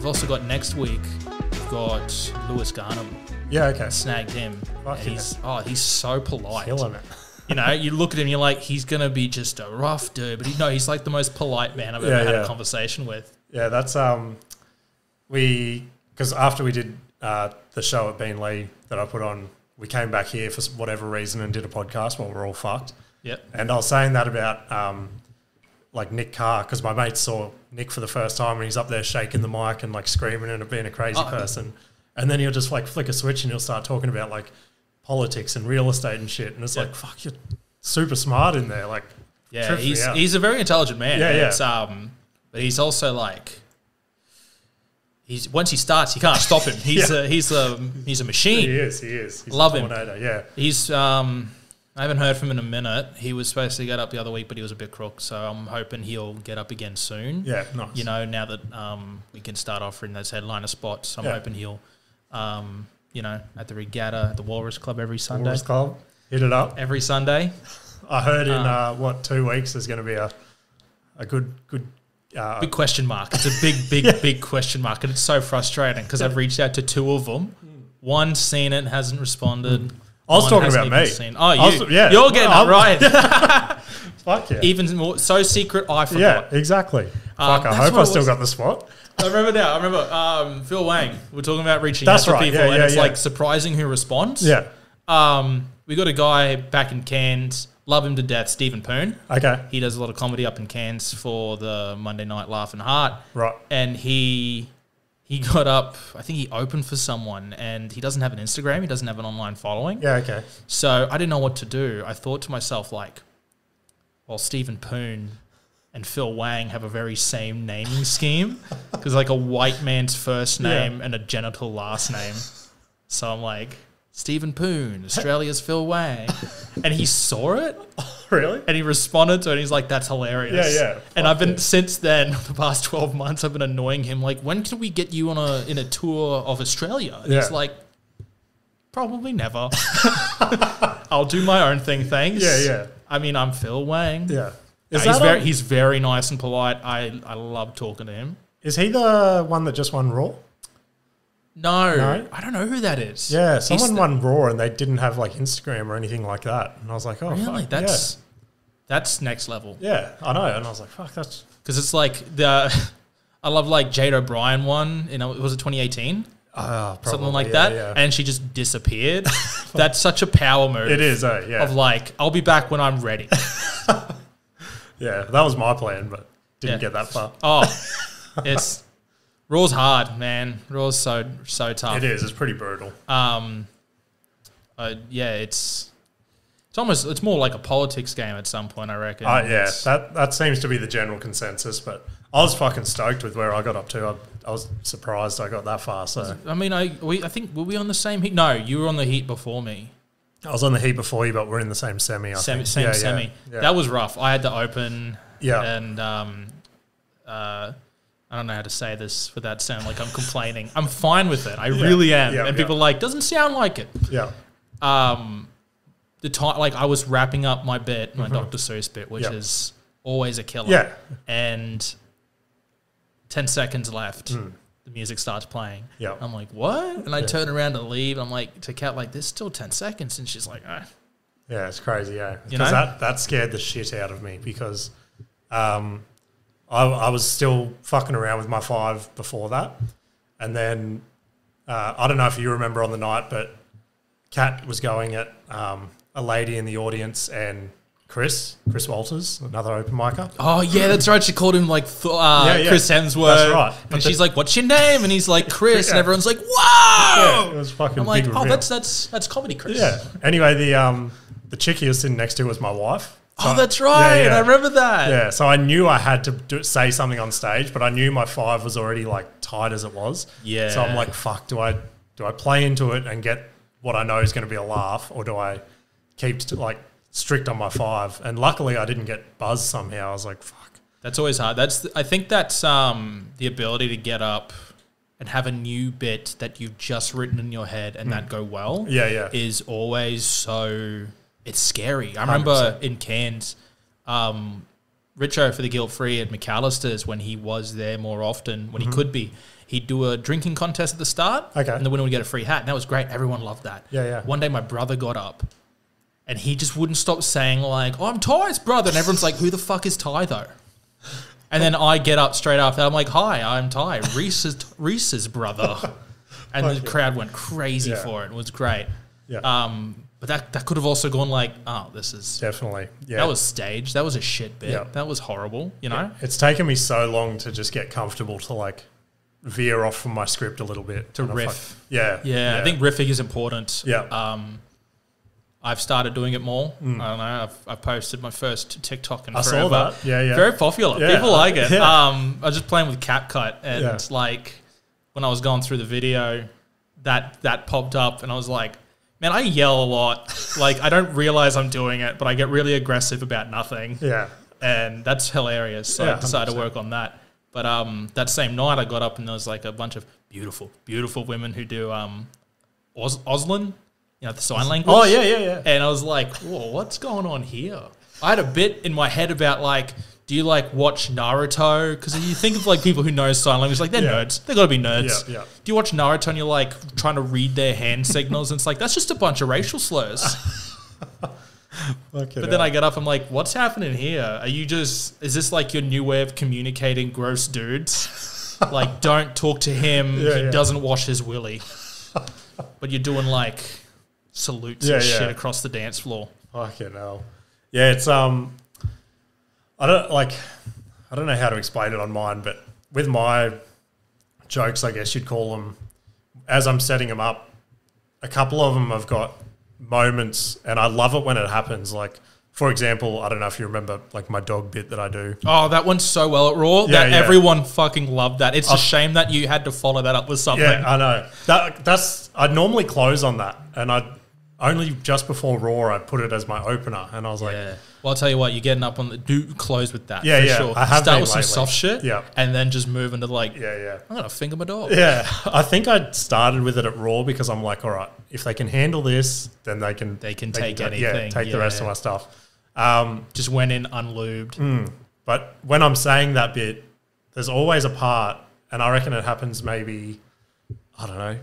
we've also got next week, we've got Lewis Garnham. Yeah, okay. Snagged him. Fuck And he's so polite. Killing it. You know, you look at him, you're like, he's going to be just a rough dude. But he's like the most polite man I've ever had a conversation with. Yeah, that's, because after we did the show at Beanley that I put on, we came back here for whatever reason and did a podcast while we're all fucked. Yep. And I was saying that about, like Nick Carr, because my mate saw Nick for the first time and he's up there shaking the mic and like screaming and being a crazy person. And then he'll just like flick a switch and he'll start talking about like politics and real estate and shit. And it's like, fuck, you're super smart in there. Like, yeah, he's a very intelligent man. Yeah. But he's also like, once he starts, you can't stop him. He's a machine. He is. He's Love a him. tornado. Yeah. He's I haven't heard from him in a minute. He was supposed to get up the other week, but he was a bit crook. So I'm hoping he'll get up again soon. Yeah, nice. You know, now that we can start offering those headliner spots, I'm hoping he'll, at the regatta, at the Walrus Club every Sunday. Walrus Club, hit it up. Every Sunday. I heard in, 2 weeks there's going to be a good... big question mark. It's a big question mark. And it's so frustrating because I've reached out to 2 of them. One's seen it, hasn't responded. I was talking about me. You're getting that right. Fuck yeah. Even more, so secret, I forgot. Yeah, exactly. Fuck, I hope I still got the spot. I remember Phil Wang. We're talking about reaching out to people, and it's like surprising who responds. Yeah. We got a guy back in Cairns, love him to death, Stephen Poon. Okay. He does a lot of comedy up in Cairns for the Monday Night Laugh and Heart. Right. And he got up, I think he opened for someone, and he doesn't have an Instagram, he doesn't have an online following. Yeah, okay. So I didn't know what to do. I thought to myself, like, well, Stephen Poon and Phil Wang have a very same naming scheme because like a white man's first name and a genital last name. So I'm like, Stephen Poon, Australia's Phil Wang. And he saw it. Really? And he responded to it and he's like, that's hilarious. Yeah. And I've been, since then, the past 12 months, I've been annoying him. Like, when can we get you in a tour of Australia? And he's like, probably never. I'll do my own thing, thanks. Yeah. I mean, I'm Phil Wang. Yeah. He's very nice and polite. I love talking to him. Is he the one that just won Raw? No, I don't know who that is. Yeah, someone won Raw and they didn't have like Instagram or anything like that. And I was like, oh, really? Fuck. That's next level. Yeah, I know. And I was like, fuck, that's... Because it's like I love like Jade O'Brien one, was it 2018? Something like that. Yeah. And she just disappeared. That's such a power move. It is, yeah. Of like, I'll be back when I'm ready. Yeah, that was my plan, but didn't get that far. It's... Raw's hard, man. Raw's so tough. It is. It's pretty brutal. It's more like a politics game at some point, I reckon. That seems to be the general consensus. But I was fucking stoked with where I got up to. I was surprised I got that far. So I mean, I think were we on the same heat? No, you were on the heat before me. I was on the heat before you, but we're in the same semi. Semi. That was rough. I had to open. Yeah. And I don't know how to say this without sounding like I'm complaining. I'm fine with it. I really am. And people are like, doesn't sound like it. Yeah. The time, like I was wrapping up my bit, my Dr. Seuss bit, which is always a killer. Yeah. And 10 seconds left. The music starts playing. Yeah. I'm like, what? And I turn around to leave. I'm like, to Kat, like, there's still 10 seconds. And she's like, ah. Yeah, it's crazy, yeah. Because that scared the shit out of me because I was still fucking around with my 5 before that. And then, I don't know if you remember on the night, but Kat was going at a lady in the audience and Chris Walters, another open micer. Oh, yeah, that's right. She called him like Chris Hemsworth. That's right. And she's like, what's your name? And he's like, Chris. And everyone's like, whoa! Yeah, it was fucking I'm like, big oh, reveal. that's comedy, Chris. Yeah. Anyway, the chick he was sitting next to was my wife. So that's right. I remember that. Yeah, so I knew I had to say something on stage, but I knew my 5 was already like tight as it was. Yeah. So I'm like, fuck, do I play into it and get what I know is going to be a laugh, or do I keep strict on my 5? And luckily I didn't get buzzed somehow. I was like, fuck. That's always hard. I think that's the ability to get up and have a new bit that you've just written in your head and that go well. Yeah. Is always so... It's scary. I 100%. remember in Cairns, Richo for the Guilt Free at McAllister's, when he was there more often, when he could be, he'd do a drinking contest at the start, and the winner would get a free hat. And that was great. Everyone loved that. One day my brother got up and he just wouldn't stop saying like, "Oh, I'm Ty's brother." And everyone's like, "Who the fuck is Ty though?" And then I get up straight after. I'm like, "Hi, I'm Ty, Reese's brother." And the crowd went crazy for it. It was great. But that could have also gone like, "Oh, this is..." Definitely. Yeah. That was staged. That was a shit bit. That was horrible, you know? Yeah. It's taken me so long to just get comfortable to like veer off from my script a little bit. To riff. Yeah. I think riffing is important. Yeah. I've started doing it more. I don't know. I've posted my first TikTok in I forever. saw that. Yeah. Very popular. Yeah. People like it. Yeah. I was just playing with CapCut, and like when I was going through the video, that popped up, and I was like, man, I yell a lot. Like I don't realize I'm doing it, but I get really aggressive about nothing. Yeah. And that's hilarious. So I decided 100%. To work on that. But that same night I got up and there was like a bunch of beautiful, beautiful women who do Auslan. You know, the sign language. Oh, yeah. And I was like, whoa, what's going on here? I had a bit in my head about like, do you like watch Naruto? Because you think of like people who know sign language, like they're nerds. They've got to be nerds. Yeah. Do you watch Naruto and you're like trying to read their hand signals? And it's like, that's just a bunch of racial slurs. But then I get up, I'm like, what's happening here? Is this like your new way of communicating gross dudes? Like, don't talk to him. He doesn't wash his willy. But you're doing like salutes and shit across the dance floor. Fucking hell. Yeah, it's I don't know how to explain it on mine, but with my jokes, I guess you'd call them, as I'm setting them up, a couple of them have got moments, and I love it when it happens. Like, for example, I don't know if you remember like my dog bit that I do. Oh, that went so well at Raw that everyone fucking loved that. It's a shame that you had to follow that up with something. Yeah, I know. I'd normally close on that, and I'd only just before Raw I'd put it as my opener, and I was like, well, I'll tell you what, you're getting up on do close with that. Yeah, sure. I have start with lately. some soft shit, and then just move into like, I'm gonna finger my dog. Yeah, I think I started with it at Raw because I'm like, all right, if they can handle this, then they can take anything. Yeah, take the rest of my stuff. Just went in unlubed. But when I'm saying that bit, there's always a part, and I reckon it happens maybe, I don't know,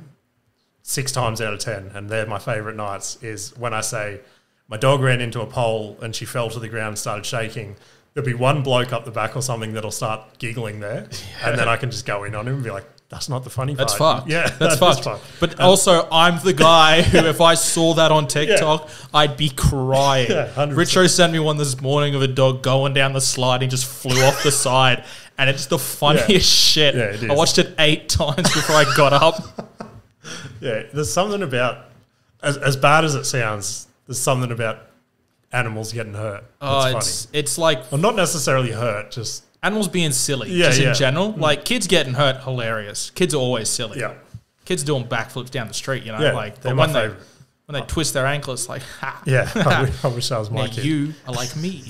6 times out of 10, and they're my favourite nights, is when I say, my dog ran into a pole and she fell to the ground and started shaking. There'll be one bloke up the back or something that'll start giggling there, and then I can just go in on him and be like, that's not the funny part. That's fucked. Yeah, that's fucked. But also, I'm the guy who, if I saw that on TikTok, I'd be crying. Yeah, 100%. Richo sent me one this morning of a dog going down the slide and just flew off the side, and it's the funniest shit. Yeah, it is. I watched it 8 times before I got up. Yeah, there's something about, as bad as it sounds, there's something about animals getting hurt. That's funny. It's like... Well, not necessarily hurt, just... Animals being silly, just in general. Like, kids getting hurt, hilarious. Kids are always silly. Yeah. Kids doing backflips down the street, you know? Yeah, like, they're my favourite. When they twist their ankle, it's like, ha. Yeah, I wish I was my kid. You are like me.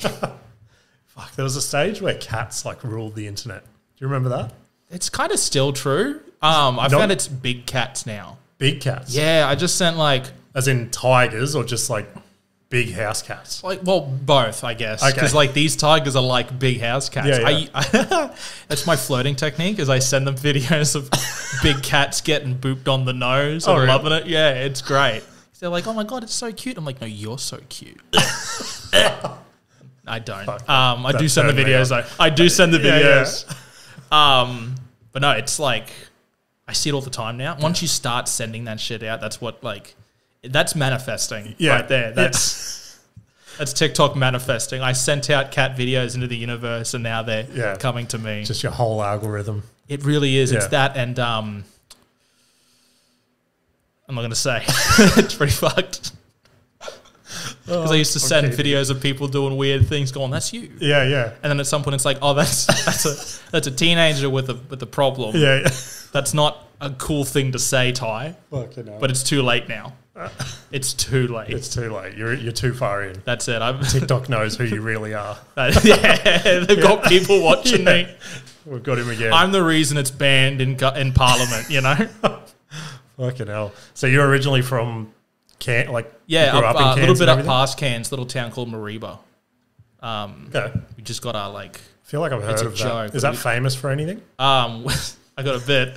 Fuck, there was a stage where cats, like, ruled the internet. Do you remember that? It's kind of still true. I found it's big cats now. Big cats? Yeah, I just sent, like... As in tigers or just, like, big house cats? Like, well, both, I guess. Okay. Because, like, these tigers are like big house cats. Yeah. That's my flirting technique, is I send them videos of big cats getting booped on the nose and loving it. Yeah, it's great. They're like, oh, my God, it's so cute. I'm like, no, you're so cute. I don't. I do send the videos, though. I do send the videos. But no, it's like, I see it all the time now. Once you start sending that shit out, that's what, like, that's manifesting right there. That's TikTok manifesting. I sent out cat videos into the universe, and now they're coming to me. Just your whole algorithm. It really is. Yeah. It's that, and I'm not going to say. It's pretty fucked. Because I used to send videos of people doing weird things, going, "That's you." Yeah, yeah. And then at some point, it's like, "Oh, that's a teenager with a problem." Yeah, yeah. That's not a cool thing to say, Ty. Fucking hell. But it's too late now. It's too late. It's too late. You're too far in. That's it. TikTok knows who you really are. Yeah, they've got people watching me. We've got him again. I'm the reason it's banned in Parliament. You know. Fucking hell. So you're originally from Cairns, like yeah, you grew up in Cairns a little bit and up everything? past Cairns, little town called Mariba. We just got our like. I feel like I've heard of joke. that. Is that famous for anything? I got a bit.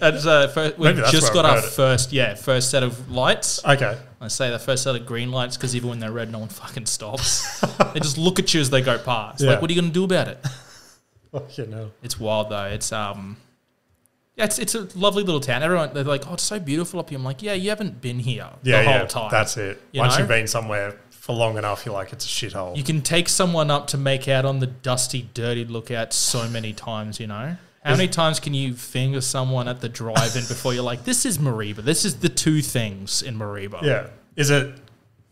We just got our first set of lights. Okay. I say the first set of green lights because even when they're red, no one fucking stops. They just look at you as they go past. Like, what are you going to do about it? It's wild though. It's it's a lovely little town. Everyone, they're like, oh, it's so beautiful up here. I'm like, yeah, you haven't been here the whole time. That's it. Once you've been somewhere for long enough, you're like, it's a shithole. You can take someone up to make out on the dusty, dirty lookout so many times, you know? How many times can you finger someone at the drive-in before you're like, this is Mareeba. This is the two things in Mareeba. Yeah. Is it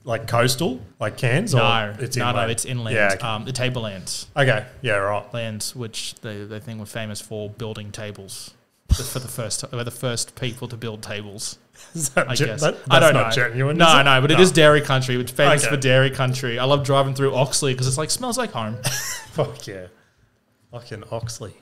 like coastal, like Cairns? No, it's inland. No, it's inland. Yeah. The tablelands. Okay. Yeah, right. Lands, which they think were famous for building tables. For the first people to build tables. Is that I guess. That's I don't not know. Genuine, no, but it is dairy country. It's famous for dairy country. I love driving through Oxley because it's like, smells like home. Fuck yeah. Fucking Oxley.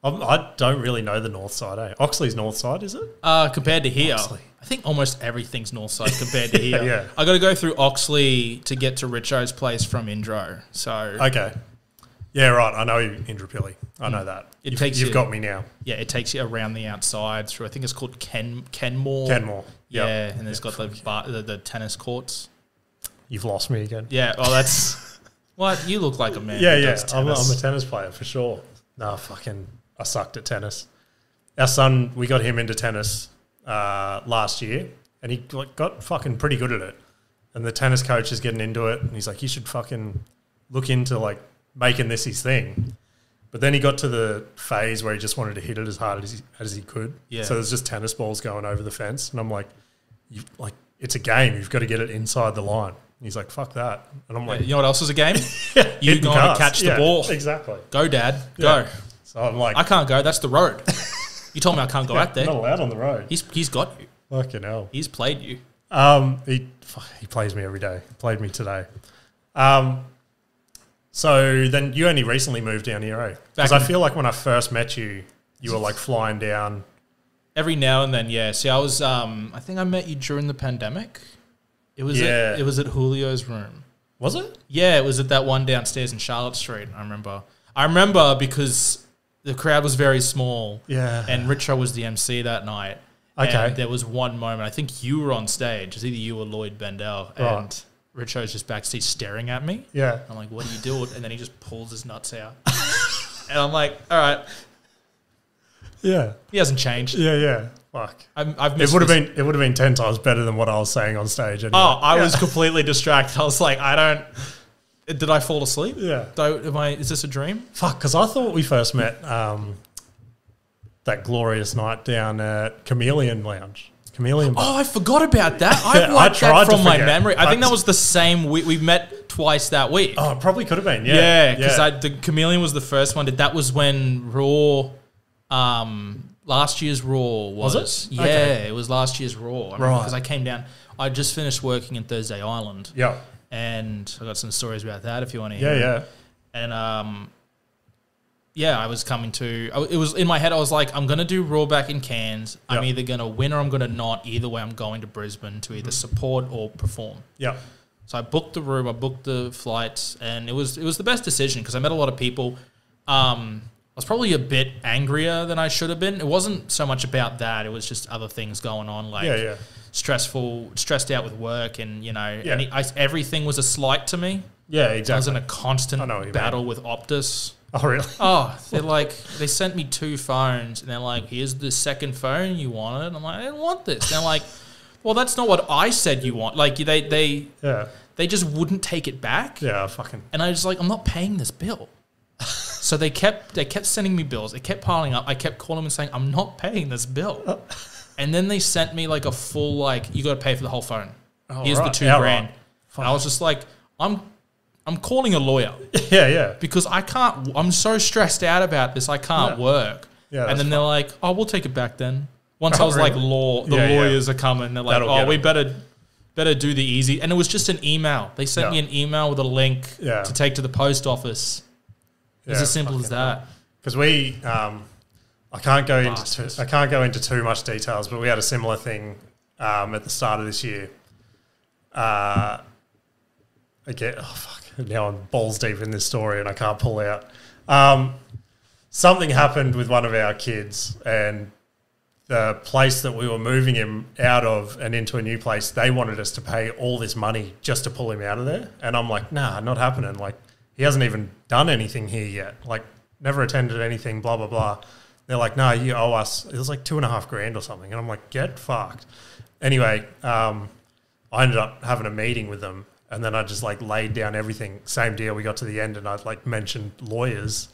I don't really know the north side, eh? Oxley's north side, is it? Compared to here, Oxley. I think almost everything's north side compared to here. Yeah. I got to go through Oxley to get to Richo's place from Indro. So okay. Yeah, right. I know Indrapilli. I know that. You've got me now. Yeah, it takes you around the outside through. I think it's called Kenmore. Kenmore. Yeah, and there's got the tennis courts. You've lost me again. Yeah. Oh, that's what you look like a man. Yeah. I'm a tennis player for sure. No, I sucked at tennis. Our son, we got him into tennis last year, and he got fucking pretty good at it. And the tennis coach is getting into it, and he's like, "You should fucking look into like making this his thing." But then he got to the phase where he just wanted to hit it as hard as he could. Yeah. So there's just tennis balls going over the fence, and I'm like, it's a game. You've got to get it inside the line. And he's like, "Fuck that." And I'm like, "You know what else is a game? You going to catch the ball. Exactly. Go, Dad. Go." So I'm like, I can't go. That's the road. You told me I can't go out there. I'm not allowed on the road. He's got you. Fucking hell. He's played you. He plays me every day. He played me today. So then you only recently moved down here, eh? Because I feel like when I first met you, you were like flying down. Every now and then, yeah. See, I was, I think I met you during the pandemic. It was at Julio's room. Was it? Yeah, it was at that one downstairs in Charlotte Street, I remember because the crowd was very small. Yeah. And Richo was the MC that night. Okay. And there was one moment, I think you were on stage. It was either you or Lloyd Bendel. Right. And Richo's just backstage staring at me. Yeah. I'm like, what are you doing? And then he just pulls his nuts out. And I'm like, all right. Yeah. He hasn't changed. Yeah. Fuck. I've missed it would have been 10 times better than what I was saying on stage. Anyway. Oh, I was completely distracted. I was like, did I fall asleep? Yeah. Is this a dream? Fuck, because I thought we first met that glorious night down at Chameleon Lounge. Chameleon Bar. Oh, I forgot about that. I wiped that from my memory. I think that was the same week. We met twice that week. Oh, it probably could have been, yeah. Yeah, because the Chameleon was the first one. That was when Raw, last year's Raw was. Was it? Yeah, okay. It was last year's Raw. Right. Because I came down. I just finished working in Thursday Island. Yeah. And I got some stories about that if you want to hear. Yeah. And I was coming to. It was in my head. I was like, I'm going to do Raw back in Cairns. I'm either going to win or I'm going to not. Either way, I'm going to Brisbane to either support or perform. Yeah. So I booked the room. I booked the flights, and it was the best decision because I met a lot of people. I was probably a bit angrier than I should have been. It wasn't so much about that. It was just other things going on, like stressed out with work, and everything was a slight to me. Yeah, exactly. I was in a constant battle with Optus. Oh, really? Oh, they sent me 2 phones, and they're like, here's the second phone you wanted. I'm like, I didn't want this. And they're like, well, that's not what I said you want. Like, they just wouldn't take it back. Yeah, fucking. And I was like, I'm not paying this bill. So they kept sending me bills. It kept piling up. I kept calling them and saying, I'm not paying this bill. And then they sent me like a full, you got to pay for the whole phone. Here's the $2,000. And I was just like, I'm calling a lawyer. Yeah. Because I can't, I'm so stressed out about this, I can't work. Yeah, and then they're like, oh, we'll take it back then. Once I was like, lawyers are coming. They're like, we better do the easy. And it was just an email. They sent me an email with a link to take to the post office. It was as simple as that. Because I can't go into too much details, but we had a similar thing at the start of this year. now I'm balls deep in this story and I can't pull out. Something happened with one of our kids, and the place that we were moving him out of and into a new place, they wanted us to pay all this money just to pull him out of there. And I'm like, nah, not happening. Like, he hasn't even done anything here yet. Like, never attended anything, blah, blah, blah. They're like, no, you owe us. It was like $2,500 or something. And I'm like, get fucked. Anyway, I ended up having a meeting with them, and then I just like laid down everything. Same deal. We got to the end and I like mentioned lawyers.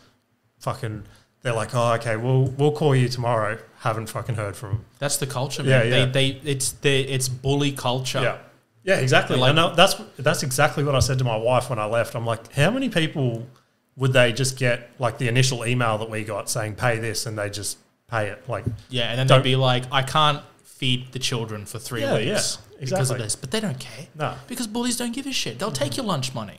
Fucking, they're like, oh, okay, we'll call you tomorrow. Haven't fucking heard from them. That's the culture, man. Yeah. It's bully culture. Yeah, exactly. Like, and that's exactly what I said to my wife when I left. I'm like, how many people would they just get like the initial email that we got saying pay this, and they just pay it? Like, yeah, and then they'd be like, I can't feed the children for 3 weeks exactly. because of this, but they don't care. No, because bullies don't give a shit. They'll take your lunch money.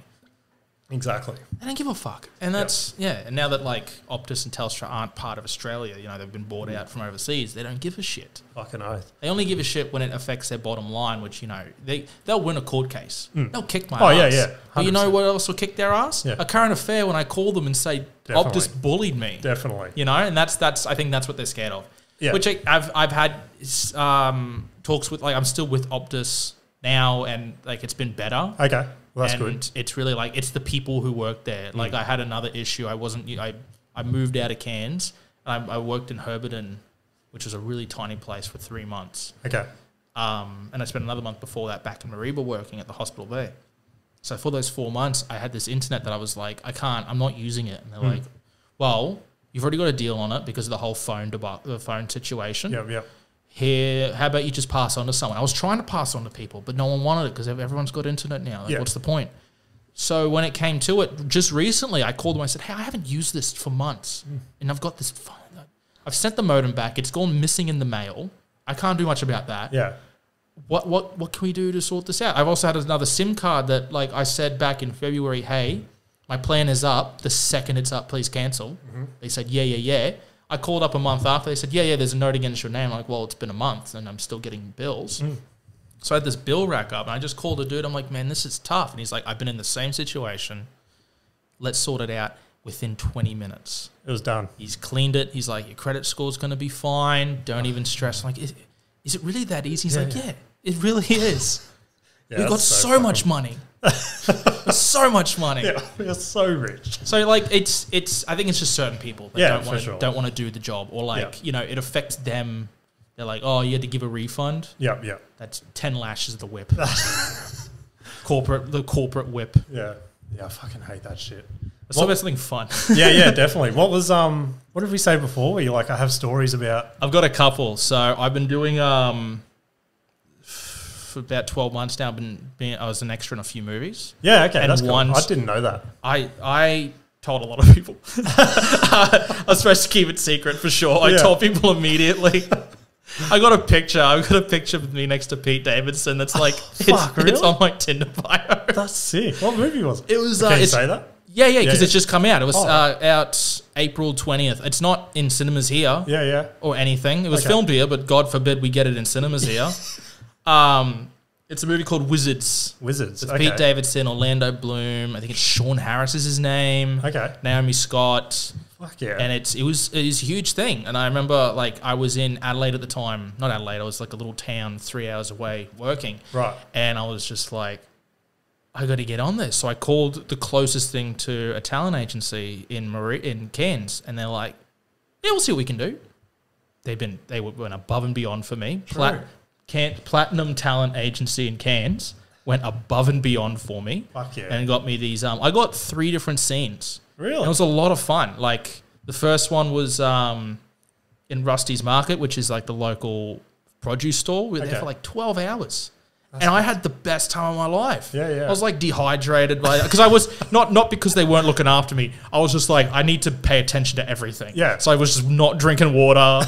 Exactly. They don't give a fuck. And that's, and now that like Optus and Telstra aren't part of Australia, you know, they've been bought out from overseas, they don't give a shit. Fucking oath. They only give a shit when it affects their bottom line, which, you know, they'll win a court case. They'll kick my ass. Yeah. 100%. But you know what else will kick their ass? Yeah. A current affair when I call them and say, Optus bullied me. Definitely. You know, and that's I think that's what they're scared of. Yeah. Which I've had talks with, like, I'm still with Optus now, and like it's been better. Okay. Well, that's and good. It's really like, it's the people who work there. Like, I had another issue. I moved out of Cairns. I worked in Herberton, which was a really tiny place, for 3 months. Okay. And I spent another month before that back in Mareeba working at the hospital there. So for those 4 months, I had this internet that I was like, I'm not using it. And they're like, well, you've already got a deal on it because of the whole the phone situation. Yep. Here, how about you just pass on to someone? I was trying to pass on to people, but no one wanted it because everyone's got internet now. Like, what's the point? So when it came to it, just recently, I called them. I said, hey, I haven't used this for months, and I've got this phone. I've sent the modem back. It's gone missing in the mail. I can't do much about that. Yeah. What can we do to sort this out? I've also had another SIM card that, like I said back in February, hey, my plan is up. The second it's up, please cancel. They said, yeah. I called up a month after. They said, yeah, there's a note against your name. I'm like, well, it's been a month and I'm still getting bills. So I had this bill rack up, and I just called a dude. I'm like, man, this is tough. And he's like, I've been in the same situation. Let's sort it out. Within 20 minutes. It was done. He's cleaned it. He's like, your credit score's going to be fine. Don't even stress. I'm like, is it really that easy? He's like, yeah, it really is. We've got so much money. So much money. Yeah, we're so rich. So like, it's. I think it's just certain people that don't want to do the job, or like, you know, it affects them. They're like, oh, you had to give a refund. Yeah. That's 10 lashes of the whip. The corporate whip. Yeah, I fucking hate that shit. Let's talk about something fun. yeah, definitely. What was what did we say before? Were you like, I have stories about? I've got a couple. So I've been doing for about 12 months now. I was an extra in a few movies. Yeah, okay, and that's cool. I didn't know that. I told a lot of people. I was supposed to keep it secret for sure. I told people immediately. I got a picture. I've got a picture with me next to Pete Davidson. That's like, it's on my Tinder bio. That's sick. What movie was it? It was. Can you say that? Yeah, because it's just come out. It was out April 20th. It's not in cinemas here. Yeah. Or anything. It was filmed here, but God forbid we get it in cinemas here. It's a movie called Wizards. With Pete Davidson, Orlando Bloom. I think it's Sean Harris is his name. Okay. Naomi Scott. Fuck yeah. And it was a huge thing. And I remember, like, I was in Adelaide at the time. Not Adelaide. I was like a little town 3 hours away working. Right. And I was just like, I got to get on this. So I called the closest thing to a talent agency in Cairns, and they're like, yeah, we'll see what we can do. They went above and beyond for me. Platinum Talent Agency in Cairns went above and beyond for me. Fuck yeah. And got me these, I got 3 different scenes. Really? And it was a lot of fun. Like, the first one was in Rusty's Market, which is like the local produce store. We were there for like 12 hours. And I had the best time of my life. Yeah. I was like dehydrated because I was not because they weren't looking after me. I was just like, I need to pay attention to everything. Yeah. So I was just not drinking water. I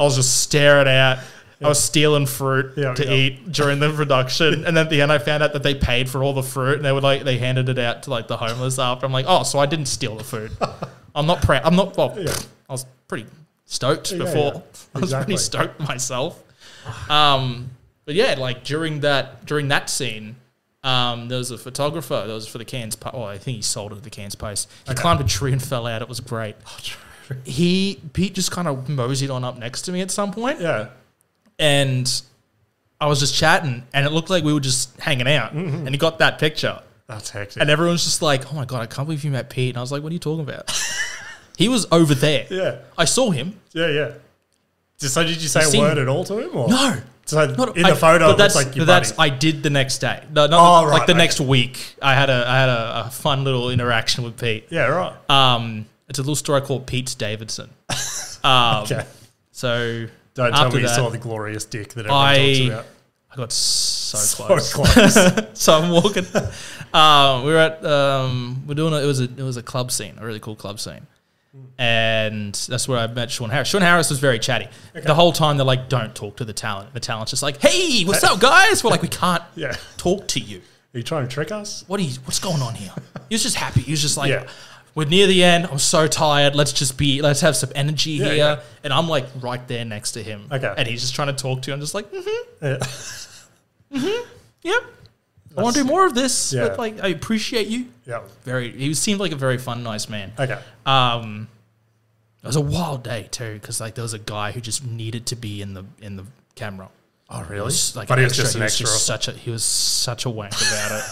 was just staring out. I was stealing fruit to eat during the production. And then at the end, I found out that they paid for all the fruit, and they handed it out to like the homeless after. I'm like, oh, so I didn't steal the food. I'm not proud. I was pretty stoked before. Yeah. I was pretty stoked myself. But yeah, like during that scene, There was a photographer. That was for the Cairns Post. Oh, I think he sold it to the Cairns Post. He climbed a tree and fell out. It was great. Oh, Pete just kind of moseyed on up next to me at some point. Yeah. And I was just chatting, and it looked like we were just hanging out. And he got that picture. That's hectic. And everyone's just like, oh my God, I can't believe you met Pete. And I was like, what are you talking about? He was over there. Yeah. I saw him. Yeah, yeah. So did you say a word at all to him? Or? No. So in the photo, it looks like your buddy. I did the next day. No, the next week. I had a fun little interaction with Pete. Yeah, right. It's a little story called Pete Davidson. Okay. So don't tell me you saw the glorious dick that everyone talks about. I got so close. So I'm walking. We were at we're doing it was a club scene, a really cool club scene. And that's where I met Sean Harris. Sean Harris was very chatty. Okay. The whole time they're like, don't talk to the talent. The talent's just like, hey, what's up, guys? We're like, we can't talk to you. Are you trying to trick us? What's going on here? He was just happy. He was just like, we're near the end. I'm so tired. Let's have some energy here. Yeah. And I'm like right there next to him. Okay. And he's just trying to talk to you. I'm just like, yep. I want to do more of this. Yeah. But like, I appreciate you. Yeah. He seemed like a very fun, nice man. Okay. It was a wild day too, because like there was a guy who just needed to be in the camera. Oh really? But he was just an extra. He was such a wank about it.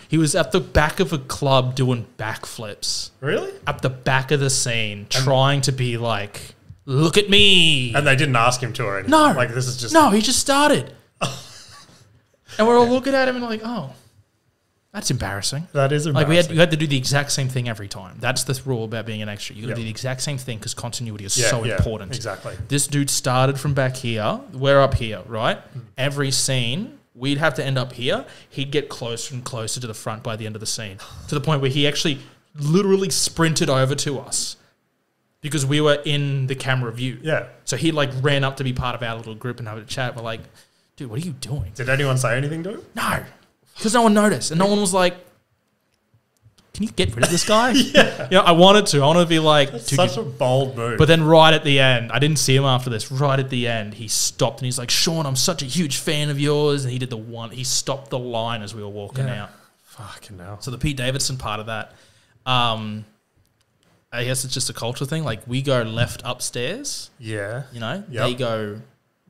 He was at the back of a club doing backflips. Really? At the back of the scene, trying to be like, look at me. And they didn't ask him to or anything. No. Like this is just he just started. And we're all looking at him and like, oh, that's embarrassing. That is embarrassing. Like you had to do the exact same thing every time. That's the rule about being an extra. You got to do the exact same thing because continuity is so important. Exactly. This dude started from back here. We're up here, right? Every scene, we'd have to end up here. He'd get closer and closer to the front by the end of the scene, to the point where he actually literally sprinted over to us because we were in the camera view. Yeah. So he like ran up to be part of our little group and have a chat. We're like, dude, what are you doing? Did anyone say anything to him? No. Because no one noticed. And no one was like, can you get rid of this guy? I wanted to. I wanted to be like... That's such a bold move. But then right at the end, I didn't see him after this. Right at the end, he stopped and he's like, Sean, I'm such a huge fan of yours. And he did he stopped the line as we were walking out. Fucking hell. So the Pete Davidson part of that, I guess it's just a culture thing. Like we go left upstairs. Yeah. You know? Yep. They go...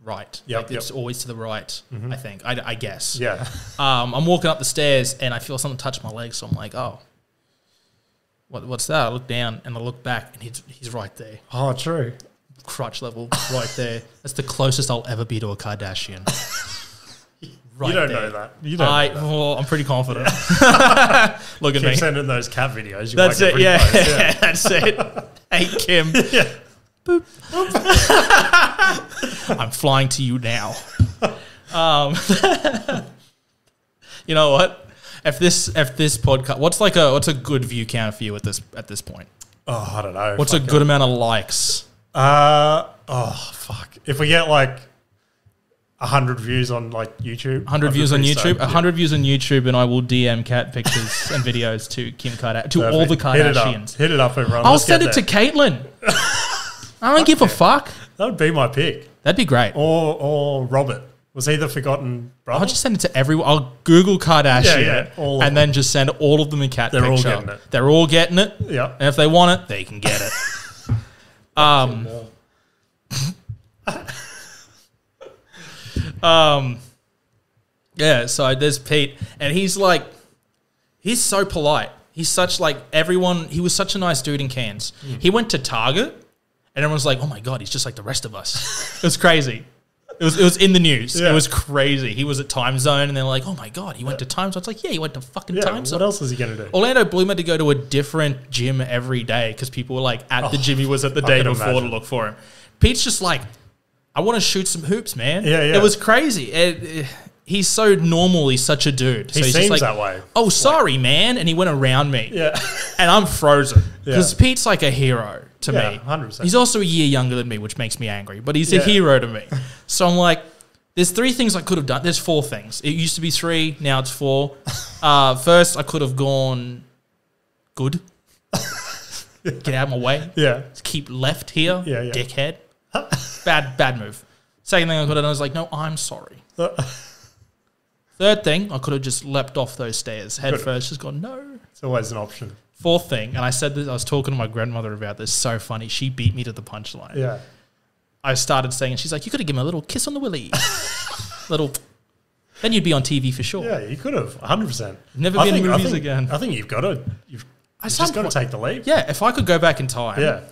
right. Like it's always to the right, I think. I guess. Yeah. I'm walking up the stairs and I feel something touch my leg, so I'm like, oh, what's that? I look down and I look back and he's right there. Oh, true. Crotch level, right there. That's the closest I'll ever be to a Kardashian. Right you don't know that. You don't know that. Well, I'm pretty confident. Look at me. Keep sending those cat videos. That's it, yeah. That's it. Hey, Kim. Yeah. Boop. I'm flying to you now. You know what? If this podcast, what's a good view count for you at this point? Oh, I don't know. What's a good amount of likes? Fuck. If we get like 100 views on like YouTube, 100 views on YouTube, 100 views on YouTube, and I will DM cat pictures and videos to Kim Kardashian, to all the Kardashians. Hit it up, everyone. I'll send it to Caitlyn. I don't give a fuck. That would be my pick. That'd be great. Or Robert. Was he the forgotten brother? I'll just send it to everyone. I'll Google Kardashian and then just send all of them a cat picture. All getting it. They're all getting it. Yeah. And if they want it, they can get it. Yeah, so there's Pete. And he's so polite. He's such he was such a nice dude in Cairns. He went to Target and everyone's like, oh my God, he's just like the rest of us. It was crazy. It was in the news. Yeah. It was crazy. He was at Time Zone and they're like, oh my God, he went to Time Zone. It's like, yeah, he went to fucking Time Zone. What else is he going to do? Orlando Bloom had to go to a different gym every day because people were like at the gym he was at the day before to look for him. Pete's just like, I want to shoot some hoops, man. Yeah, yeah. It was crazy. He's so normal. He's such a dude. So he he's seems just like, that way. Oh, sorry, man. And he went around me. Yeah. And I'm frozen because Pete's like a hero to me. 100%. He's also a year younger than me, which makes me angry, but he's a hero to me. So I'm like, there's 3 things I could have done. There's 4 things. It used to be 3. Now it's 4. First, I could have gone good. Get out of my way. Yeah. Just keep left here. Yeah, yeah. Dickhead. Bad move. Second thing I could have done was like, no, I'm sorry. Third thing, I could have just leapt off those stairs head first, just gone, no. It's always an option. Fourth thing, and I said this, I was talking to my grandmother about this, so funny. She beat me to the punchline. Yeah. I started saying, and she's like, you could have given me a little kiss on the willy. Little, then you'd be on TV for sure. Yeah, you could have, 100%. Never be in movies again. I think you've just got to take the leap. Yeah, if I could go back in time,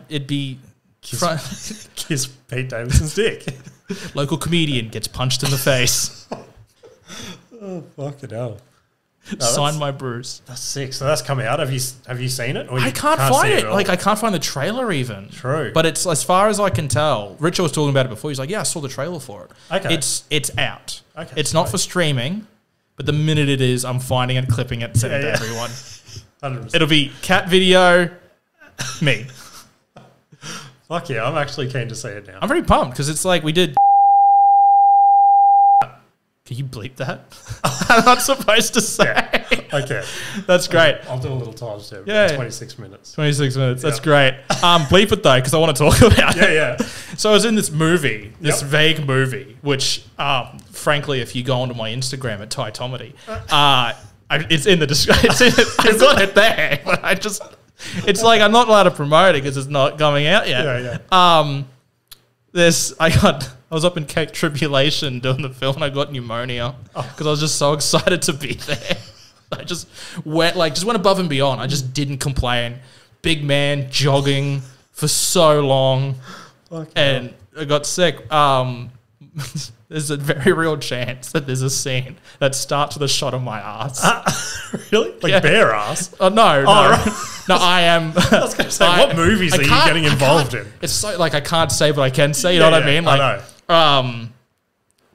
it'd be... Kiss Pete Davidson's dick. Local comedian gets punched in the face. Oh, fucking hell. No, Sign my bruise. That's sick. So that's come out. Have you seen it? Or I can't find it. Like, I can't find the trailer even. True. But it's, as far as I can tell, Richard was talking about it before. He's like, yeah, I saw the trailer for it. Okay. It's out. Okay. It's not for streaming, but the minute it is, I'm finding it, clipping it, sending it to everyone. 100%. It'll be cat video, me. Fuck yeah, I'm actually keen to see it now. I'm very pumped because it's like we did... Can you bleep that? I'm not supposed to say. Yeah. Okay. That's great. I'll do a little timestamp. Yeah. 26 minutes. 26 minutes. That's great. Bleep it though, because I want to talk about it. Yeah. So I was in this movie, this vague movie, which, frankly, if you go onto my Instagram at Ty Tomedy, it's in the description. I've got it there, but it's like I'm not allowed to promote it because it's not coming out yet. Yeah. I was up in Cape Tribulation doing the film and I got pneumonia because I was just so excited to be there. I just went above and beyond. I just didn't complain. Big man jogging for so long and I got sick. There's a very real chance that there's a scene that starts with a shot of my ass. Really? Like bare ass? No. Right. No, I am. I was going to say, what movies are you getting involved in? It's so, like, I can't say, but I can say, you know what I mean? Like, I know.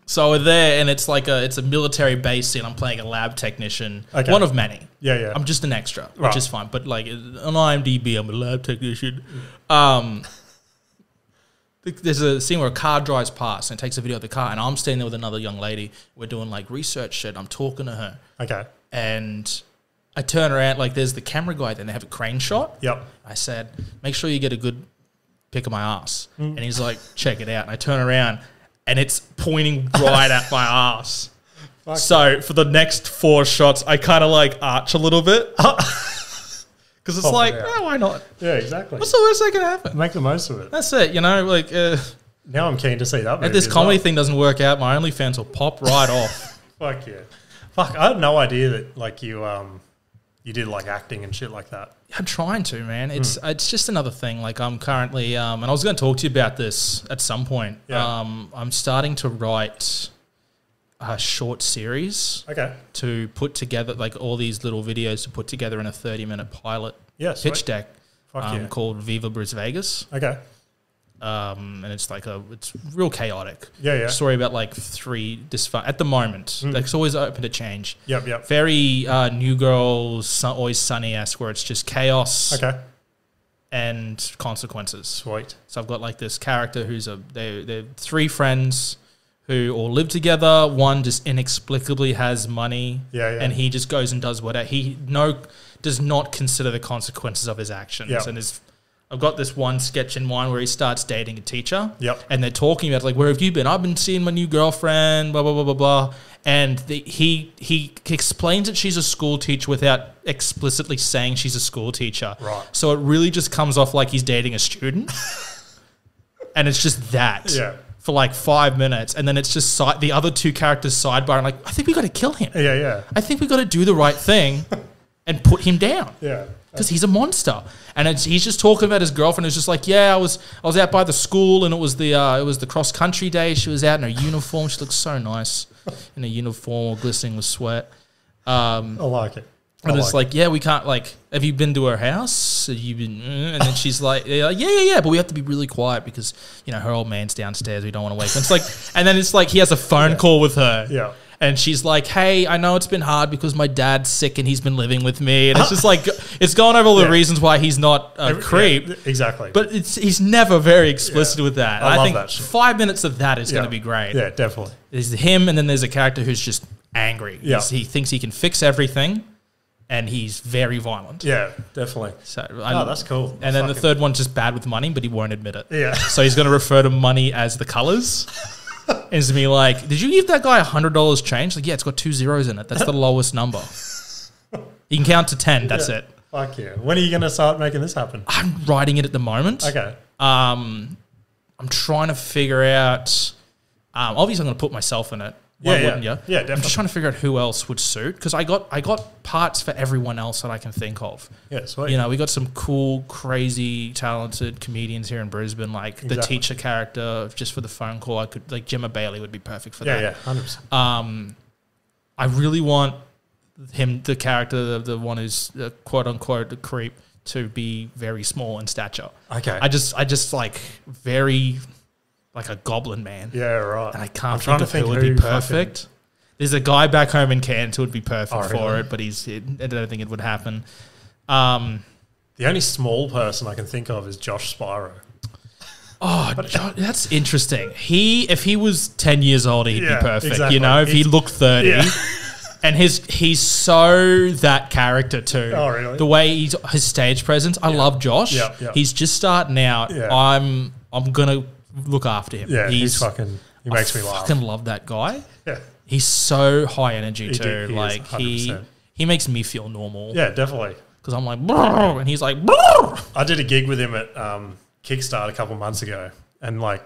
So we're there, and it's like it's a military base scene. I'm playing a lab technician, one of many. Yeah. I'm just an extra, which is fine. But like on IMDb, I'm a lab technician. There's a scene where a car drives past and it takes a video of the car, and I'm standing there with another young lady. We're doing like research shit. I'm talking to her. Okay. And I turn around, like there's the camera guy, then they have a crane shot. Yep. I said, make sure you get a good pic of my ass. And he's like, check it out. And I turn around and it's pointing right at my ass. So for the next 4 shots, I kind of like arch a little bit. Because it's like, why not? Yeah, exactly. What's the worst that can happen? Make the most of it. That's it, you know, like... now I'm keen to see that movie. If this comedy thing doesn't work out, my OnlyFans will pop right off. Fuck yeah. Fuck, I had no idea that, like, you did, like, acting and shit like that. I'm trying to, man. It's just another thing. Like, I'm currently... and I was going to talk to you about this at some point. Yeah. I'm starting to write... a short series to put together, like all these little videos to put together in a 30-minute pilot pitch deck called Viva Bris Vegas. Okay. And it's like it's real chaotic. Yeah. Story about like 3 at the moment. Like it's always open to change. Yep. Very New Girls, Always Sunny-esque, where it's just chaos. And consequences. Sweet. So I've got like this character who's they're 3 friends who all live together. One just inexplicably has money, and he just goes and does whatever. He does not consider the consequences of his actions. And I've got this one sketch in mind where he starts dating a teacher, and they're talking about like, where have you been? I've been seeing my new girlfriend, blah blah blah blah blah. And he explains that she's a school teacher without explicitly saying she's a school teacher. Right. So it really just comes off like he's dating a student, and it's just that. Yeah. For like 5 minutes, and then it's just the other 2 characters sidebar. I'm like, I think we got to kill him. Yeah. I think we got to do the right thing and put him down. Yeah. Because he's a monster, and he's just talking about his girlfriend. Who's just like, I was out by the school, and it was the cross country day. She was out in her uniform. She looked so nice in a uniform, all glistening with sweat. I like it. And it's like, we can't, like, have you been to her house? Have you been, and then she's like, yeah, but we have to be really quiet because, you know, her old man's downstairs. We don't want to wake him. It's like, and then it's like he has a phone call with her. Yeah. And she's like, hey, I know it's been hard because my dad's sick and he's been living with me. And it's just like, it's going over all the reasons why he's not a creep. Yeah, exactly. But he's never very explicit with that. I love think that shit. 5 minutes of that is going to be great. Yeah, definitely. There's him, and then there's a character who's just angry. Yeah. He thinks he can fix everything. And he's very violent. Yeah, definitely. So that's cool. And then the third one's just bad with money, but he won't admit it. Yeah. So he's going to refer to money as the colours. And it's me like, did you give that guy $100 change? Like, yeah, it's got 2 zeros in it. That's the lowest number. You can count to 10. That's it. Fuck yeah. When are you going to start making this happen? I'm writing it at the moment. Okay. I'm trying to figure out. Obviously, I'm going to put myself in it. Why wouldn't you? Yeah, definitely. I'm just trying to figure out who else would suit because I got parts for everyone else that I can think of. Yeah, sweet. You know, we got some cool, crazy, talented comedians here in Brisbane. Like the teacher character, just for the phone call, I could like Gemma Bailey would be perfect for that. Yeah, 100%. I really want him, the character, the one who's quote unquote a creep, to be very small in stature. Okay. I just like very. Like a goblin man. Yeah, right. And I can't think of who would be perfect. There's a guy back home in Cairns who would be perfect for it, but I don't think it would happen. The only small person I can think of is Josh Spyro. Oh, that's interesting. If he was 10 years older, he'd be perfect. Exactly. You know, if he looked 30. Yeah. And he's so that character too. Oh, really? The way his stage presence. I love Josh. Yeah, yeah. He's just starting out. Yeah. I'm gonna look after him. Yeah, he makes me laugh. I fucking love that guy. Yeah. He's so high energy too. Like he makes me feel normal. Yeah, definitely. Because I'm like, and he's like, I did a gig with him at Kickstart a couple of months ago, and like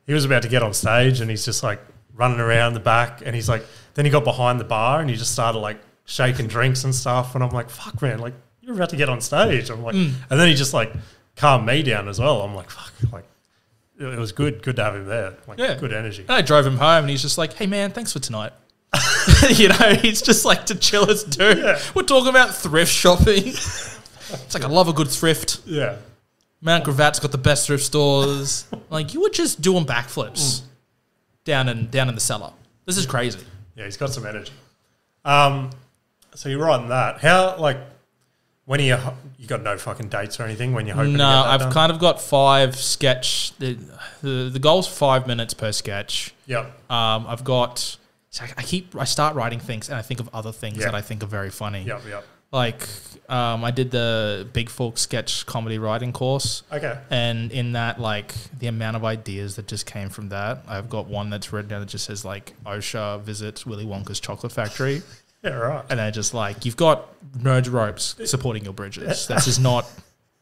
he was about to get on stage, and he's just like running around the back, and he's like, then he got behind the bar, and he just started like shaking drinks and stuff, and I'm like, fuck man, like you're about to get on stage. I'm like, and then he just like calmed me down as well. I'm like, fuck, like. It was good to have him there. Like, good energy. And I drove him home and he's just like, hey, man, thanks for tonight. You know, he's just like the chillest dude. Yeah. We're talking about thrift shopping. It's like, I love a good thrift. Yeah. Mount Gravat's got the best thrift stores. Like, you were just doing backflips down in the cellar. This is crazy. Yeah, he's got some energy. So you're right on that. How, like, when are you got no fucking dates or anything when you're hoping to get that done? Kind of got 5 sketch. The goal's 5 minutes per sketch. Yep. I've got. So I start writing things and I think of other things that I think are very funny. Yep. Like I did the Big Fork sketch comedy writing course. Okay. And in that, like the amount of ideas that just came from that, I've got one that's written down that just says like OSHA visits Willy Wonka's chocolate factory. Yeah, right. And they're just like, you've got merge ropes supporting your bridges. This is not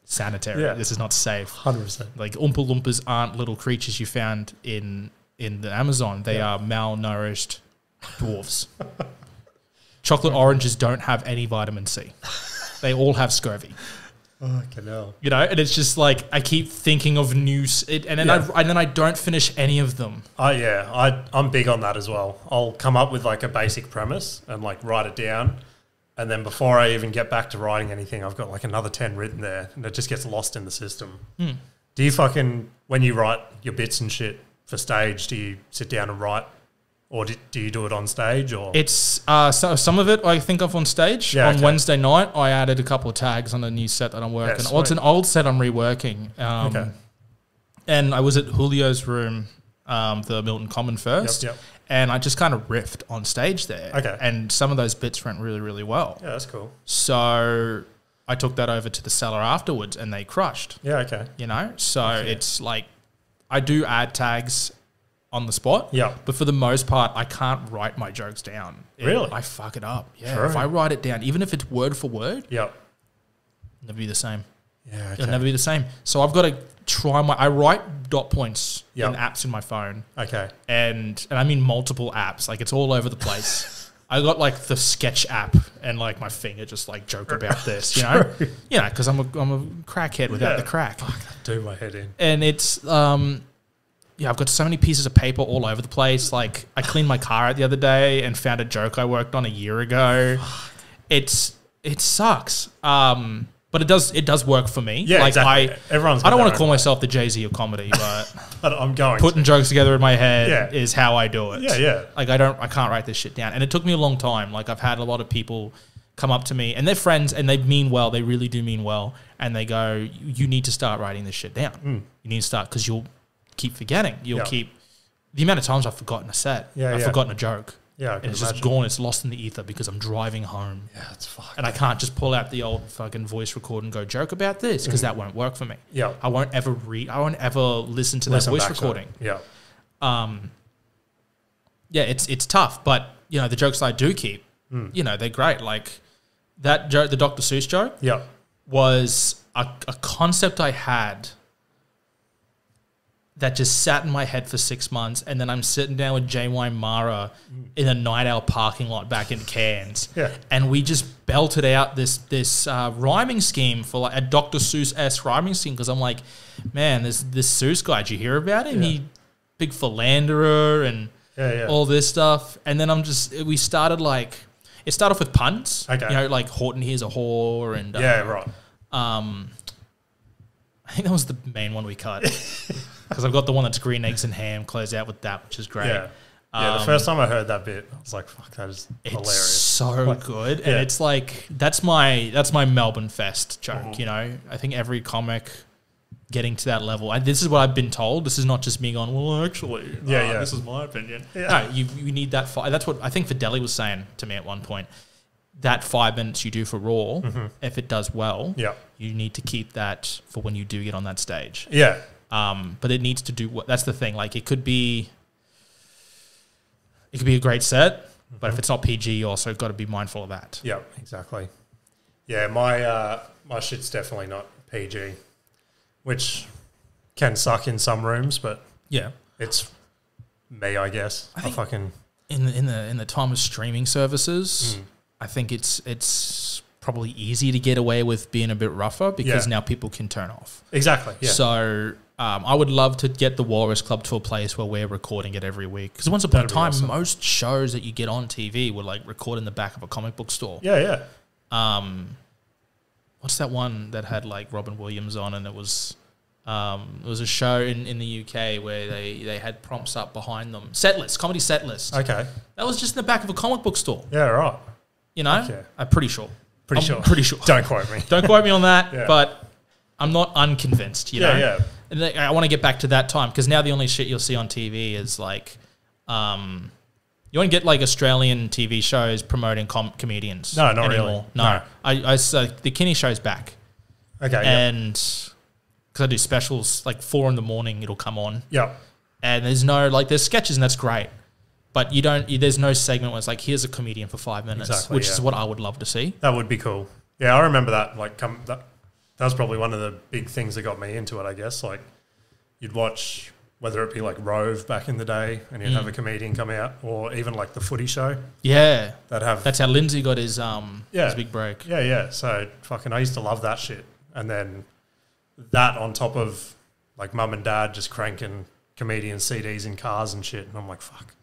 sanitary. Yeah. This is not safe. 100%. Like Oompa Loompas aren't little creatures you found in the Amazon. They are malnourished dwarfs. Chocolate oranges don't have any vitamin C. They all have scurvy. Oh, I know. You know, and it's just like I keep thinking of and then I don't finish any of them. Oh yeah, I'm big on that as well. I'll come up with like a basic premise and like write it down, and then before I even get back to writing anything, I've got like another 10 written there, and it just gets lost in the system. Do you when you write your bits and shit for stage, do you sit down and write? Or do you do it on stage? Or it's so some of it I think of on stage. Yeah, on Wednesday night, I added a couple of tags on a new set that I'm working. Well, it's an old set I'm reworking. And I was at Julio's room, the Milton Common first, and I just kind of riffed on stage there. Okay, and some of those bits went really, really well. Yeah, that's cool. So I took that over to the cellar afterwards, and they crushed. Yeah, okay. You know, so it's like I do add tags on the spot. Yeah. But for the most part, I can't write my jokes down. Really? I fuck it up. Yeah. True. If I write it down, even if it's word for word, it'll never be the same. Yeah. Okay. It'll never be the same. So I've got to try I write dot points in apps in my phone. Okay. And I mean multiple apps. Like it's all over the place. I got like the sketch app and like my finger just like joke about this, you know? You know, because I'm a crackhead without the crack. Fuck, do my head in. And it's I've got so many pieces of paper all over the place. Like I cleaned my car out the other day and found a joke I worked on a year ago. It sucks. But it does work for me. Yeah, like exactly. I don't want to call myself the Jay-Z of comedy, but I'm going putting jokes together in my head is how I do it. Yeah. Like I can't write this shit down. And it took me a long time. Like I've had a lot of people come up to me and they're friends and they mean well. They really do mean well. And they go, you need to start writing this shit down. You need to start because you'll keep forgetting. You'll keep the amount of times I've forgotten a set. I've forgotten a joke. Yeah, and it's just gone. It's lost in the ether because I'm driving home. Yeah, it's fucked. And I can't just pull out the old fucking voice record and go joke about this because that won't work for me. Yeah, I won't ever listen to that voice recording. Yeah. yeah, it's tough. But, you know, the jokes I do keep, you know, they're great. Like that joke, the Dr. Seuss joke was a concept I had that just sat in my head for 6 months, and then I'm sitting down with JY Mara in a Night Owl parking lot back in Cairns, and we just belted out this rhyming scheme for like a Dr. Seuss-esque rhyming scheme, because I'm like, man, this Seuss guy, did you hear about him? He big philanderer and all this stuff, and then we started like, it started off with puns, you know, like Horton here's a whore, and I think that was the main one we cut. Because I've got the one that's green eggs and ham, close out with that, which is great. Yeah, the first time I heard that bit, I was like, fuck, that is hilarious. It's so good. And it's like, that's my Melbourne Fest joke, you know? I think every comic getting to that level, and this is what I've been told, this is not just me going, well, actually, this is my opinion. No, you need that fight. That's what I think Fideli was saying to me at one point. That 5 minutes you do for Raw, if it does well, you need to keep that for when you do get on that stage. But it needs to do what, that's the thing. Like it could be a great set, but if it's not PG, you also got to be mindful of that. Yeah, exactly. Yeah, my shit's definitely not PG, which can suck in some rooms, but it's me, I guess. I fucking in the time of streaming services, I think it's probably easy to get away with being a bit rougher because now people can turn off. Exactly. Yeah. So I would love to get the Walrus Club to a place where we're recording it every week. Because once upon a time, most shows that you get on TV were like recorded in the back of a comic book store. Yeah. What's that one that had like Robin Williams on, and it was a show in the UK where they had prompts up behind them. Comedy set list. Okay. That was just in the back of a comic book store. Yeah, right. You know? Okay. I'm pretty sure. Pretty sure. Don't quote me. Don't quote me on that, but I'm not unconvinced, you know? Yeah. And I want to get back to that time, because now the only shit you'll see on TV is like, you want to get like Australian TV shows promoting comedians. No, not anymore. really. No. I the Kinney show's back. Okay. And because I do specials, like 4 a.m, it'll come on. Yeah. And there's sketches, and that's great. But there's no segment where it's like, here's a comedian for 5 minutes, which is what I would love to see. That would be cool. Yeah, I remember that. Like, that was probably one of the big things that got me into it, I guess. Like, you'd watch, whether it be like Rove back in the day, and you'd have a comedian come out, or even like the Footy Show. Yeah. That's how Lindsay got his big break. Yeah. So fucking, I used to love that shit. And then that on top of like mum and dad just cranking comedian CDs in cars and shit. And I'm like, fuck.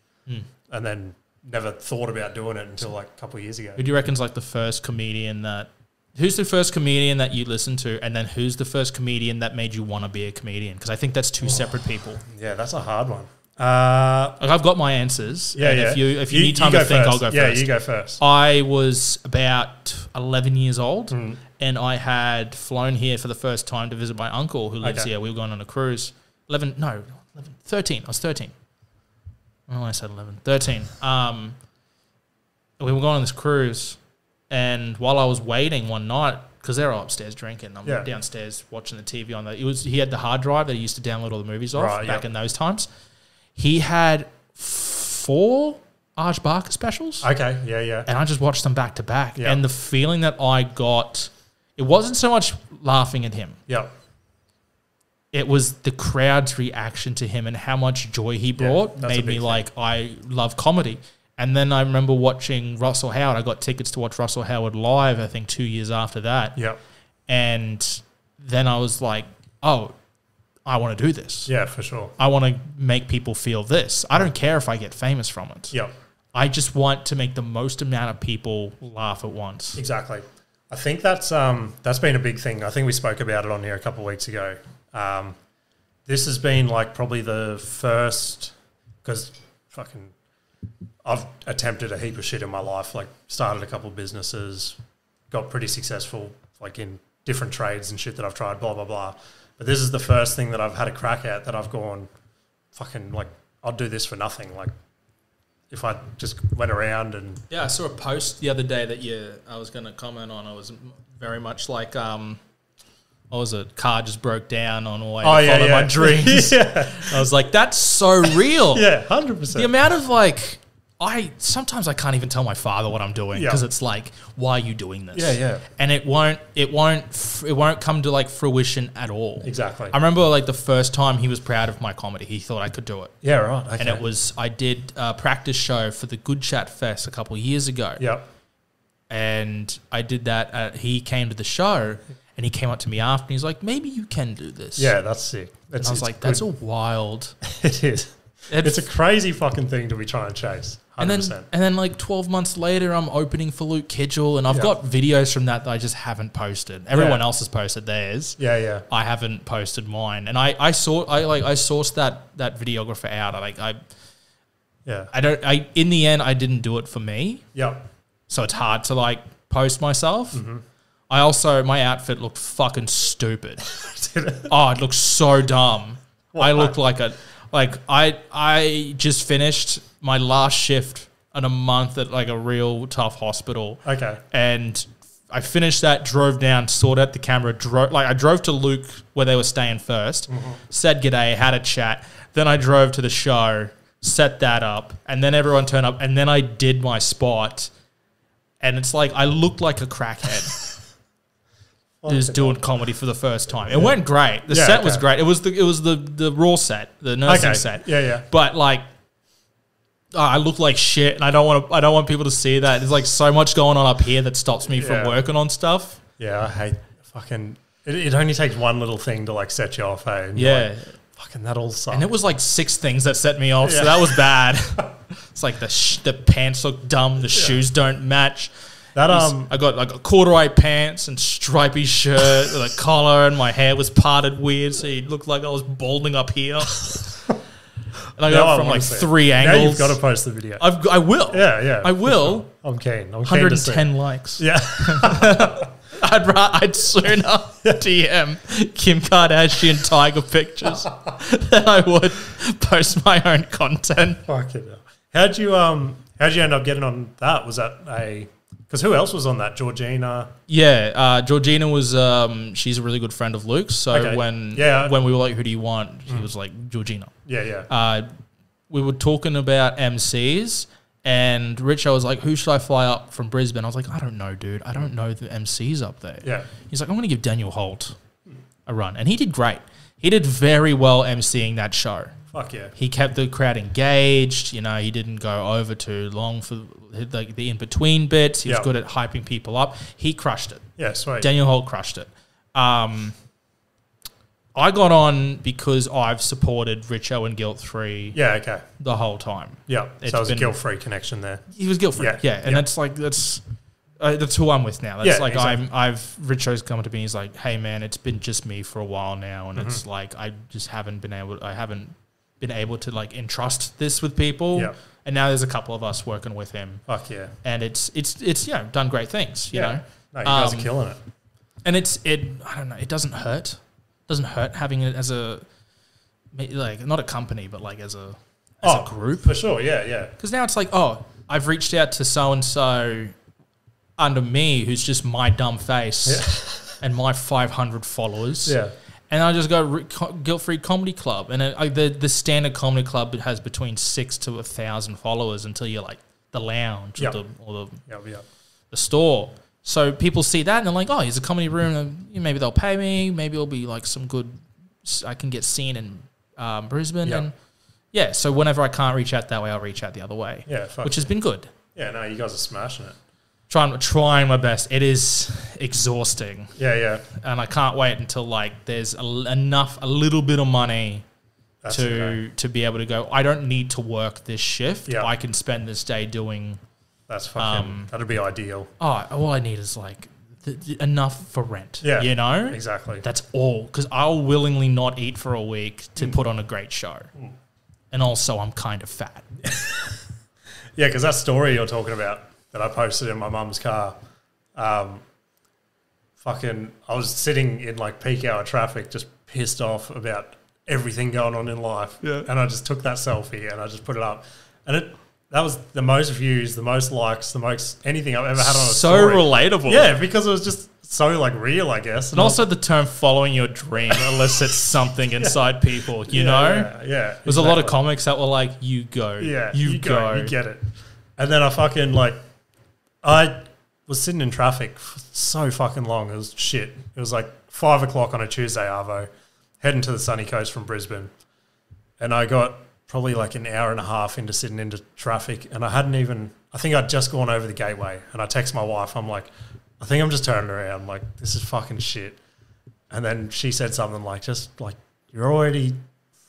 And then never thought about doing it until like a couple of years ago. Who do you reckon's like the first comedian who's the first comedian that you listened to, and then who's the first comedian that made you want to be a comedian? Because I think that's two separate people. Yeah, that's a hard one. I've got my answers. Yeah. If you need time to think, I'll go first. Yeah, you go first. I was about 11 years old, and I had flown here for the first time to visit my uncle who lives here. We were going on a cruise. 13. I was 13. Oh, I said 11. 13. We were going on this cruise, and while I was waiting one night, because they were upstairs drinking, I'm downstairs watching the TV on he had the hard drive that he used to download all the movies off back in those times. He had 4 Arch Barker specials. Okay, yeah. And I just watched them back to back. Yeah. And the feeling that I got, it wasn't so much laughing at him. Yeah. It was the crowd's reaction to him and how much joy he brought made me like, I love comedy. And then I remember watching Russell Howard. I got tickets to watch Russell Howard live, I think 2 years after that. Yeah. And then I was like, oh, I want to do this. Yeah, for sure. I want to make people feel this. I don't care if I get famous from it. Yeah. I just want to make the most amount of people laugh at once. Exactly. I think that's been a big thing. I think we spoke about it on here a couple of weeks ago. This has been like probably the first, because fucking I've attempted a heap of shit in my life, like started a couple of businesses, got pretty successful like in different trades and shit that I've tried, blah, blah, blah. But this is the first thing that I've had a crack at that I've gone fucking like, I'll do this for nothing. Like if I just went around and... Yeah, I saw a post the other day that I was going to comment on. I was very much like... car just broke down on the way to follow my dreams. I was like, that's so real. Yeah, 100%. The amount of like, sometimes I can't even tell my father what I'm doing because it's like, why are you doing this? Yeah. And it won't come to like fruition at all. Exactly. I remember like the first time he was proud of my comedy. He thought I could do it. Yeah, right. Okay. And I did a practice show for the Good Chat Fest a couple of years ago. Yep. And I did that. He came to the show and he came up to me after and he's like, maybe you can do this. Yeah, that's sick. And I was like, that's a wild. It is. It's a crazy fucking thing to be trying to chase. 100%. And then like 12 months later, I'm opening for Luke Kidgell and I've got videos from that I just haven't posted. Everyone else has posted theirs. Yeah. I haven't posted mine. And I sourced that videographer out. In the end, I didn't do it for me. Yep. So it's hard to like post myself. Mm-hmm. My outfit looked fucking stupid. It looked so dumb. I looked like I just finished my last shift in a month at like a real tough hospital. Okay. And I finished that, drove down, sorted out the camera, I drove to Luke where they were staying first, said g'day, had a chat. Then I drove to the show, set that up, and then everyone turned up, and then I did my spot. And it's like I looked like a crackhead. Just doing comedy for the first time. It went great. The set was great. It was the raw set, the nursing set. Yeah. But like, I look like shit, and I don't want people to see that. There's like so much going on up here that stops me from working on stuff. Yeah, I hate fucking. It only takes one little thing to like set you off. Hey, yeah. Like, fucking that all sucks. And it was like 6 things that set me off, so that was bad. It's like the pants look dumb, the shoes don't match. I got like corduroy pants and stripy shirt with a collar, and my hair was parted weird, so it looked like I was balding up here. And I got it from like 3 angles. Now you've got to post the video. I will. Yeah. I will. Sure. I'm keen. 110 likes. Yeah. I'd sooner DM Kim Kardashian tiger pictures than I would post my own content. Fucking hell. How'd you end up getting on that? Was that because who else was on that? Georgina? Yeah, Georgina was, she's a really good friend of Luke's. So when we were like, who do you want? He was like, Georgina. Yeah. We were talking about MCs, and Richo was like, who should I fly up from Brisbane? I was like, I don't know, dude. I don't know the MCs up there. Yeah. He's like, I'm going to give Daniel Holt a run. And he did great. He did very well MCing that show. Fuck yeah. He kept the crowd engaged. You know, he didn't go over too long for the in-between bits. He was good at hyping people up. He crushed it. Yeah, sweet. Daniel Holt crushed it. I got on because I've supported Richo and Guilt Free the whole time. Yeah, so it was a Guilt Free connection there. He was Guilt Free, and that's who I'm with now. That's Richo's come to me. He's like, hey man, it's been just me for a while now, and it's like I haven't been able to like entrust this with people. Yeah. And now there's a couple of us working with him. Fuck yeah. And it's done great things, you know. No, you guys are killing it. And I don't know, it doesn't hurt. It doesn't hurt having it as a, like, not a company, but like as a group. For sure, yeah. Because now it's like, I've reached out to so-and-so under me who's just my dumb face and my 500 followers. Yeah. And I just go Guilt Free Comedy Club. And the standard comedy club has between 6 to 1,000 followers until you're like the lounge or the store. So people see that and they're like, here's a comedy room. And maybe they'll pay me. Maybe it'll be like some good, I can get seen in Brisbane. Yep. And so whenever I can't reach out that way, I'll reach out the other way. Yeah, which has been good. Yeah, no, you guys are smashing it. Trying my best. It is exhausting. Yeah. And I can't wait until like there's a little bit of money to be able to go, I don't need to work this shift. I can spend this day doing. That's fucking, that'd be ideal. All I need is like enough for rent. Yeah. You know? Exactly. That's all. Because I'll willingly not eat for a week to put on a great show. And also I'm kind of fat. Yeah, because that story you're talking about that I posted in my mum's car, I was sitting in like peak hour traffic just pissed off about everything going on in life. Yeah. And I just took that selfie and I just put it up. And that was the most views, the most likes, the most anything I've ever had on a story. So relatable. Yeah, because it was just so like real, I guess. And also the term following your dream elicits something inside people, you know? Yeah. There's a lot of comics that were like, you go. Yeah. You go. You get it. And then I fucking like, I was sitting in traffic for so fucking long. It was shit. It was like 5 o'clock on a Tuesday, arvo, heading to the sunny coast from Brisbane. And I got probably like an hour and a half into sitting into traffic. And I think I'd just gone over the gateway. And I text my wife. I'm like, I think I'm just turning around. Like, this is fucking shit. And then she said something like, just like, you're already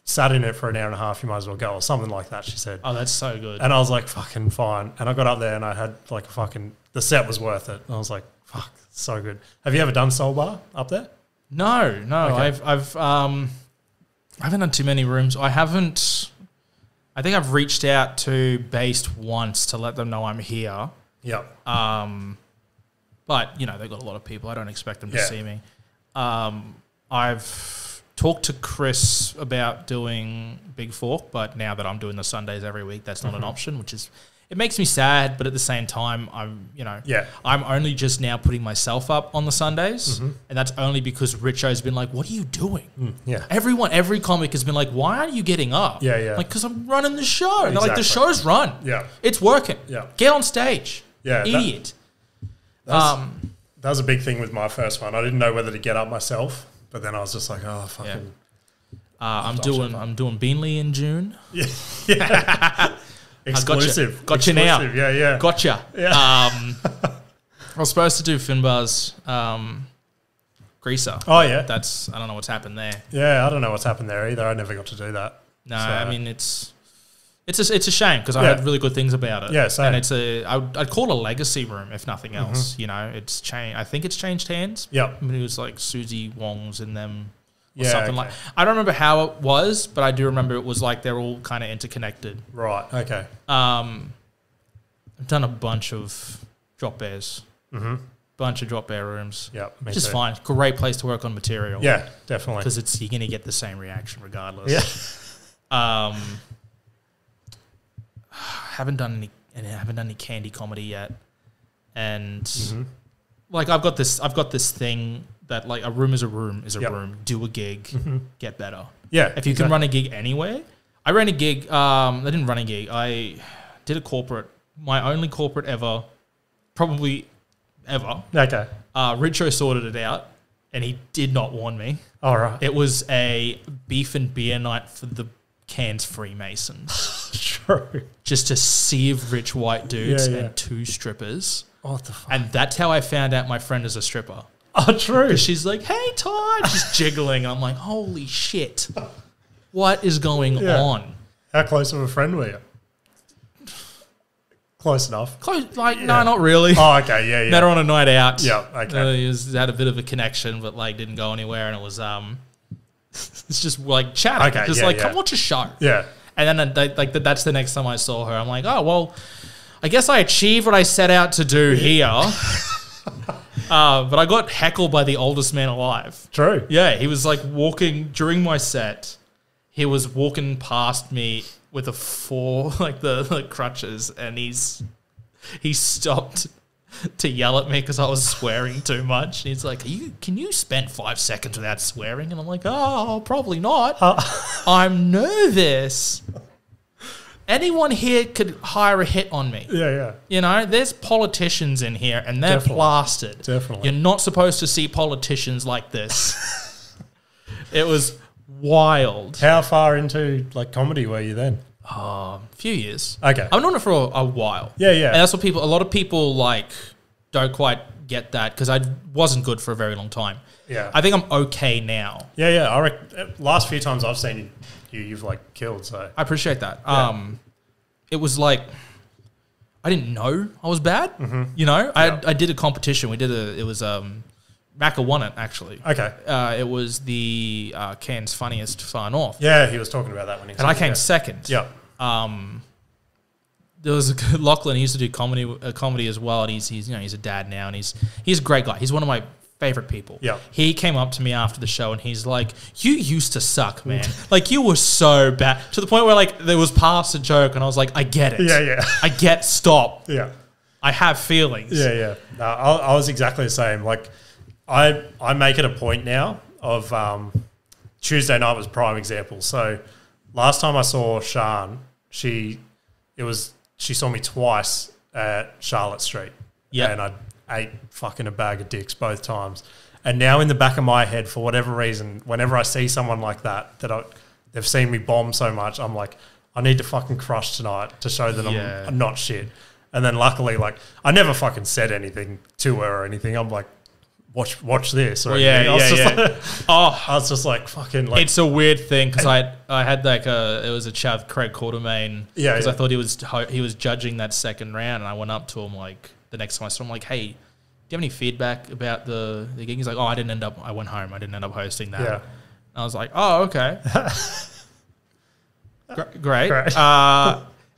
sat in it for an hour and a half. You might as well go, or something like that. She said. Oh, that's so good. And I was like, fucking fine. And I got up there and I had like the set was worth it. And I was like, fuck, so good. Have you ever done Soul Bar up there? No. Okay. I haven't done too many rooms. I think I've reached out to Based once to let them know I'm here. Yeah. But, you know, they've got a lot of people. I don't expect them to see me. I've talked to Chris about doing Big Fork, but now that I'm doing the Sundays every week, that's not an option, which is... It makes me sad, but at the same time, I'm only just now putting myself up on the Sundays, and that's only because Richo's been like, what are you doing? Every comic has been like, why aren't you getting up? Yeah. Like, because I'm running the show. And they're like, the show's run. Yeah. It's working. Yeah. Get on stage. Yeah. Idiot. That was a big thing with my first one. I didn't know whether to get up myself, but then I was just like, oh, fucking... I'm doing Beanley in June. Yeah. Exclusive. Gotcha now. Yeah. Gotcha. Yeah. I was supposed to do Finbar's Greaser. Oh, yeah. I don't know what's happened there. Yeah, I don't know what's happened there either. I never got to do that. No, so. I mean, it's a shame because I heard really good things about it. Yeah, same. And I'd call it a legacy room, if nothing else. You know, it's changed. I think it's changed hands. Yeah. I mean, it was like Susie Wong's in them. Or something like. I don't remember how it was, but I do remember it was like they're all kind of interconnected. Right. Okay. I've done a bunch of drop bears. Bunch of drop bear rooms. Yeah, which is fine. Great place to work on material. Yeah, definitely. Because you're going to get the same reaction regardless. Yeah. Haven't done any candy comedy yet, and like I've got this thing. That like a room is a room. Room. Do a gig, get better. Yeah. If you can run a gig anywhere. I ran a gig. I didn't run a gig. I did a corporate. My only corporate ever. Probably ever. Okay. Richo sorted it out and he did not warn me. All right. It was a beef and beer night for the Cairns Freemasons. True. Just a sea of rich white dudes and 2 strippers. What the fuck? And that's how I found out my friend is a stripper. Oh, true. She's like, hey, Todd. She's jiggling. And I'm like, holy shit. What is going on? How close of a friend were you? Close enough. No, not really. Oh, okay. Yeah. Met her on a night out. Yeah, okay. Had a bit of a connection, but like didn't go anywhere. And it was, it's just like chatting. Okay, just come watch a show. Yeah. And then that's the next time I saw her. I'm like, oh, well, I guess I achieved what I set out to do here. But I got heckled by the oldest man alive. True. Yeah, he was like walking during my set. He was walking past me with the crutches, and he stopped to yell at me because I was swearing too much. And he's like, can you spend 5 seconds without swearing? And I'm like, oh, probably not. I'm nervous. Anyone here could hire a hit on me. Yeah. You know, there's politicians in here and they're plastered. Definitely. You're not supposed to see politicians like this. It was wild. How far into like comedy were you then? A few years. Okay. I've known it for a while. Yeah. And that's what a lot of people like don't quite get that because I wasn't good for a very long time. Yeah. I think I'm okay now. Yeah. I reckon last few times I've seen you've like killed. So I appreciate that. Yeah. It was like I didn't know I was bad. You know, I did a competition. It was Macca won it actually. Okay. It was the Cairns Funniest Far North. Yeah, he was talking about that when he. And I came second. Yeah. There was Lachlan. He used to do comedy as well, and he's a dad now, and he's a great guy. He's one of my favorite people. Yeah. He came up to me after the show and he's like, you used to suck, man. Like you were so bad to the point where like there was past a joke and I was like, I get it. Yeah. I stop. Yeah. I have feelings. Yeah. No, I was exactly the same. Like I make it a point now of Tuesday night was prime example. So last time I saw Shan, she saw me twice at Charlotte Street. Yeah. And I ate fucking a bag of dicks both times. And now in the back of my head, for whatever reason, whenever I see someone like that they've seen me bomb so much, I'm like, I need to fucking crush tonight to show that I'm not shit. And then luckily, like, I never fucking said anything to her or anything. I'm like, watch this. Or I was just like, fucking. Like, it's a weird thing because I had like it was a chat with Craig Quartermain because I thought he was judging that second round, and I went up to him like the next time I saw him, like, hey, do you have any feedback about the gig? He's like, oh, I went home. I didn't end up hosting that. Yeah. And I was like, oh, okay. Great.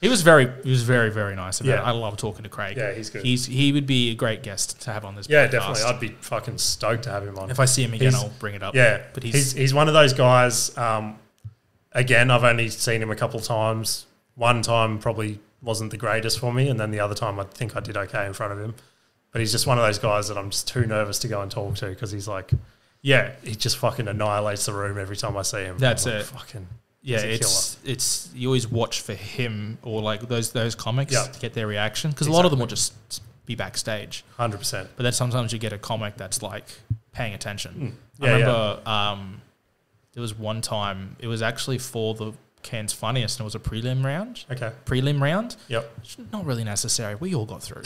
He was very, very nice about it. I love talking to Craig. Yeah, he's good. He would be a great guest to have on this podcast. Yeah, definitely. I'd be fucking stoked to have him on. If I see him again, I'll bring it up. Yeah, but he's one of those guys. Again, I've only seen him a couple of times. One time probably wasn't the greatest for me, and then the other time I think I did okay in front of him. But he's just one of those guys that I'm just too nervous to go and talk to because he's like, he just fucking annihilates the room every time I see him. That's like, it. Fucking. Yeah, it's you always watch for him or like those comics to get their reaction because a lot of them will just be backstage. 100%. But then sometimes you get a comic that's like paying attention. I remember there was one time, it was actually for the Cairns Funniest and it was a prelim round. Okay. Prelim round. Yep. Which is not really necessary. We all got through.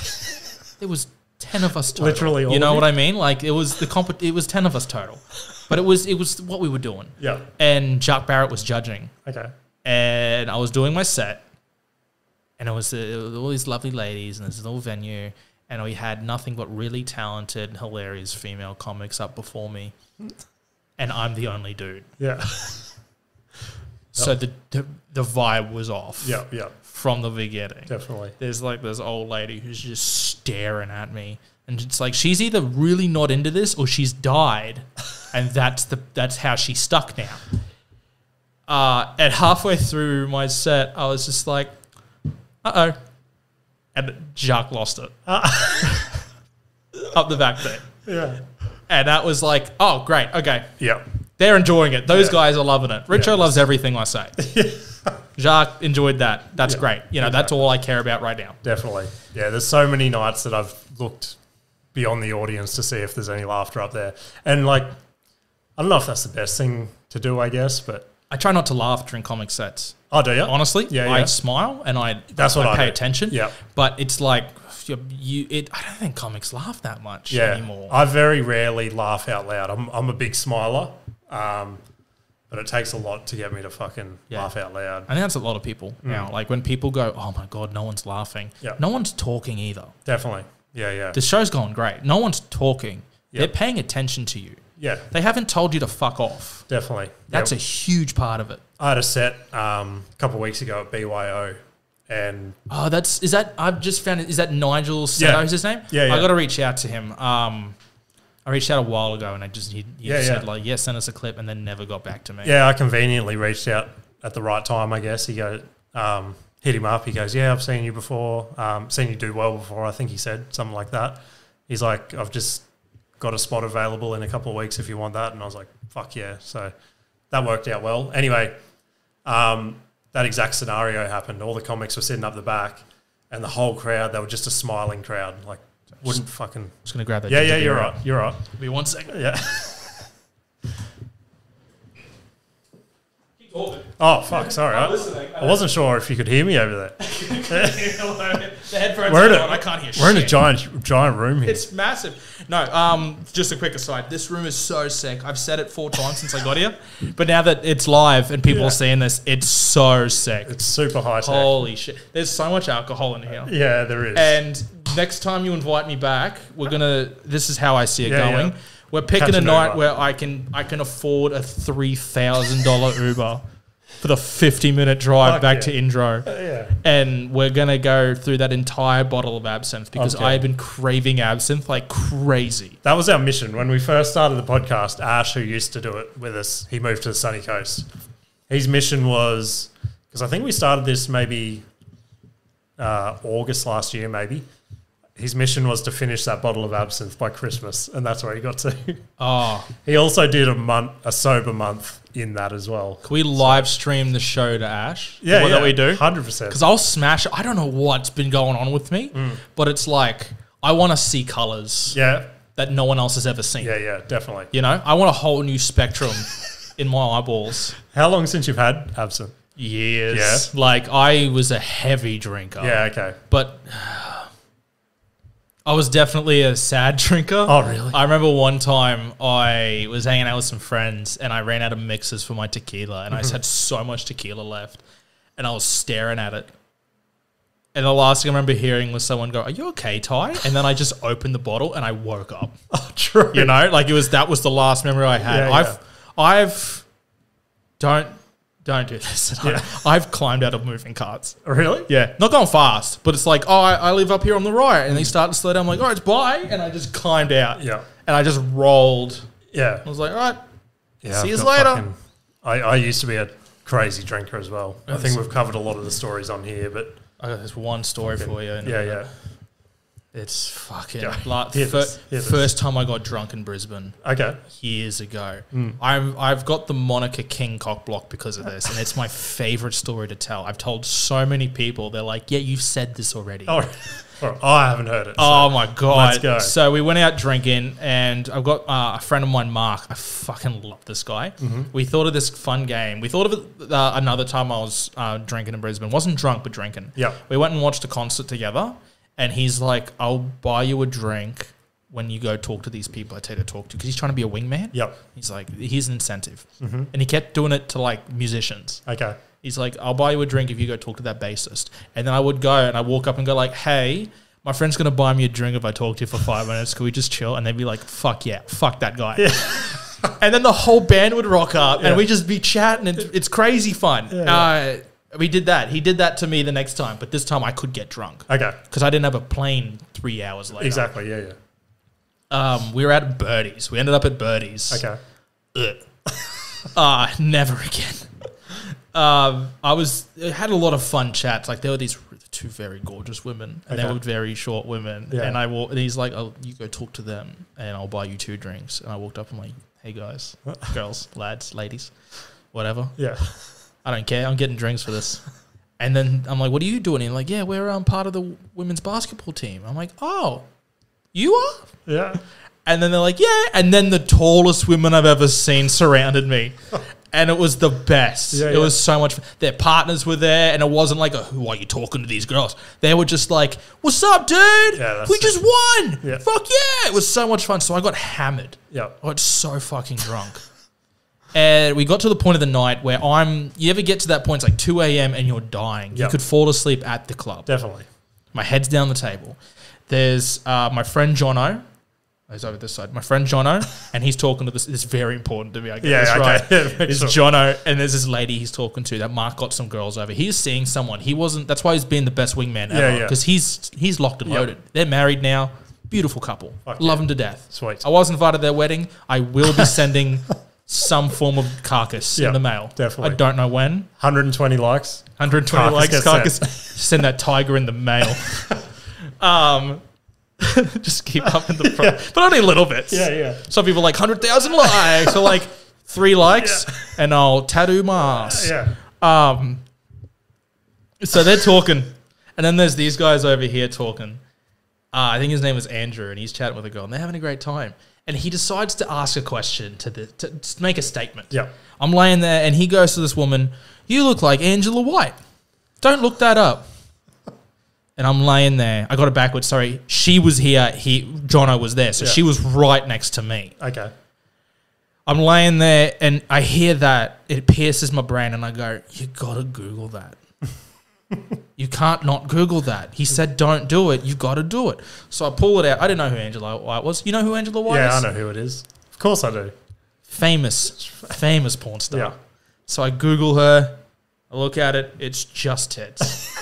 There was 10 of us total. Literally all You know of what I mean? Like it was it was 10 of us total. But it was what we were doing. Yeah. And Jacques Barrett was judging. Okay. And I was doing my set. And it was all these lovely ladies in this little venue. And we had nothing but really talented, hilarious female comics up before me. And I'm the only dude. Yeah. So the vibe was off. Yeah, From the beginning. Definitely. There's like this old lady who's just staring at me. And it's like she's either really not into this or she's died. And that's how she's stuck now. And halfway through my set, I was just like, uh-oh. And Jacques lost it. Up the back there. Yeah. And that was like, oh, great, okay. Yeah. They're enjoying it. Those guys are loving it. Richo loves everything I say. Jacques enjoyed that. That's great. You know, that's all I care about right now. Definitely. Yeah, there's so many nights that I've looked beyond the audience to see if there's any laughter up there. And, like, I don't know if that's the best thing to do, I guess, but... I try not to laugh during comic sets. Oh, do you? Honestly. I smile and I pay attention. Yeah. But it's like, I don't think comics laugh that much anymore. I very rarely laugh out loud. I'm a big smiler, but it takes a lot to get me to fucking laugh out loud. I think that's a lot of people now. Like when people go, oh my God, no one's laughing. Yep. No one's talking either. Definitely. Yeah. The show's going great. No one's talking. Yep. They're paying attention to you. Yeah. They haven't told you to fuck off. Definitely. That's a huge part of it. I had a set a couple of weeks ago at BYO and... Oh, I've just found it. Is that Nigel Seto, is his name? Yeah. I got to reach out to him. I reached out a while ago and he said like, send us a clip and then never got back to me. Yeah, I conveniently reached out at the right time, I guess. He goes, hit him up. He goes, yeah, I've seen you before. Seen you do well before, I think he said, something like that. He's like, I've just got a spot available in a couple of weeks if you want that. And I was like, fuck yeah. So that worked out well. Anyway, that exact scenario happened. All the comics were sitting up the back and the whole crowd, they were just a smiling crowd. Like, wouldn't fucking... Just going to grab that. Yeah, you're right. You're right. Give me 1 second. Yeah. Keep talking. Oh, fuck, sorry. I wasn't sure if you could hear me over there. The headphones are on. I can't hear shit. We're in a giant room here. It's massive. No, just a quick aside. This room is so sick. I've said it 4 times since I got here. But now that it's live and people are seeing this, it's so sick. It's super high tech. Holy shit. There's so much alcohol in here. Yeah, there is. And next time you invite me back, this is how I see it going. Yeah. We're picking a night where I can afford a $3,000 Uber for the 50-minute drive back to Indro. And we're going to go through that entire bottle of absinthe because I have been craving absinthe like crazy. That was our mission. When we first started the podcast, Ash, who used to do it with us, he moved to the sunny coast. His mission was, because I think we started this maybe August last year maybe, his mission was to finish that bottle of absinthe by Christmas, and that's where he got to. Oh. He also did a sober month in that as well. Can we live stream the show to Ash? Yeah, That we do? 100%. Because I'll smash it. I don't know what's been going on with me, but it's like I want to see colours that no one else has ever seen. Yeah, definitely. You know? I want a whole new spectrum in my eyeballs. How long since you've had absinthe? Years. Yeah. Like, I was a heavy drinker. Yeah, okay. But I was definitely a sad drinker. Oh, really? I remember one time I was hanging out with some friends and I ran out of mixers for my tequila and I just had so much tequila left and I was staring at it. And the last thing I remember hearing was someone go, "Are you okay, Ty?" And then I just opened the bottle and I woke up. Oh, true. You know, like that was the last memory I had. Yeah, Don't do this. Yeah. I've climbed out of moving carts. Really? Yeah. Not going fast, but it's like, oh, I live up here on the right. And they start to slow down. I'm like, all right, bye. And I just climbed out. Yeah. And I just rolled. Yeah. I was like, all right, yeah, see you later. I used to be a crazy drinker as well. I think we've covered a lot of the stories on here, but... I got this one story for you. Yeah. It's fucking... Hear this. First time I got drunk in Brisbane. Okay. Years ago. I've got the moniker King Cockblock because of this, and it's my favourite story to tell. I've told so many people. They're like, yeah, you've said this already. Oh, I haven't heard it. So oh, my God. Let's go. So we went out drinking, and I've got a friend of mine, Mark. I fucking love this guy. We thought of this fun game. We thought of it another time I was drinking in Brisbane. Wasn't drunk, but drinking. Yeah. We went and watched a concert together. And he's like, I'll buy you a drink when you go talk to these people I tell you to talk to. Because he's trying to be a wingman. Yep. He's like, here's an incentive. And he kept doing it to like musicians. Okay. He's like, I'll buy you a drink if you go talk to that bassist. And then I would go and I walk up and go like, hey, my friend's going to buy me a drink if I talk to you for 5 minutes. Can we just chill? And they'd be like, fuck yeah, fuck that guy. Yeah. And then the whole band would rock up and we'd just be chatting. And it's crazy fun. Yeah. We did that. He did that to me the next time, but this time I could get drunk. Okay. Because I didn't have a plane 3 hours later. Exactly, yeah. We were at Birdie's. We ended up at Birdie's. Okay. Never again. I had a lot of fun chats. Like there were these two very gorgeous women, and they were very short women. Yeah. And he's like, "Oh, you go talk to them, and I'll buy you 2 drinks." And I walked up and I'm like, "Hey guys, girls, lads, ladies, whatever. Yeah. I don't care. I'm getting drinks for this." And then I'm like, "What are you doing?" And he's like, "Yeah, we're part of the women's basketball team." I'm like, "Oh, you are?" Yeah. And then they're like, "Yeah." And then the tallest women I've ever seen surrounded me. And it was the best. Yeah, it was so much fun. Their partners were there, and it wasn't like, why are you talking to these girls? They were just like, "What's up, dude? Yeah, we just won. Yeah. Fuck yeah." It was so much fun. So I got hammered. Yeah. I got so fucking drunk. And we got to the point of the night where you ever get to that point, it's like 2 a.m. and you're dying. Yep. You could fall asleep at the club. Definitely. My head's down the table. There's my friend Jono. He's over this side. My friend Jono, and he's talking to this. It's very important to me, I guess. Yeah, right? Okay. It's Jono, and there's this lady he's talking to that Mark got some girls over. He's seeing someone. He wasn't. That's why he's been the best wingman ever. Because he's locked and loaded. They're married now. Beautiful couple. Love them to death. Sweet. I was invited to their wedding. I will be sending some form of carcass in the mail. Definitely. I don't know when. 120 likes. 120 likes. Carcass. Send that tiger in the mail. Just keep up in the front. But only little bits. Yeah. Some people like 100,000 likes or like 3 likes and I'll tattoo my ass. Yeah. So they're talking. And then there's these guys over here talking. I think his name is Andrew, and he's chatting with a girl, and they're having a great time. And he decides to ask a question to make a statement. Yeah. I'm laying there, and he goes to this woman, "You look like Angela White. Don't look that up." And I'm laying there. I got it backwards. Sorry. She was here. Jono was there. So she was right next to me. Okay. I'm laying there, and I hear that. It pierces my brain, and I go, "You got to Google that. You can't not Google that. He said don't do it. You've got to do it." So I pull it out. I didn't know who Angela White was. You know who Angela White is? Yeah, I know who it is. Of course I do. Famous porn star. Yeah. So I Google her. I look at it. It's just tits.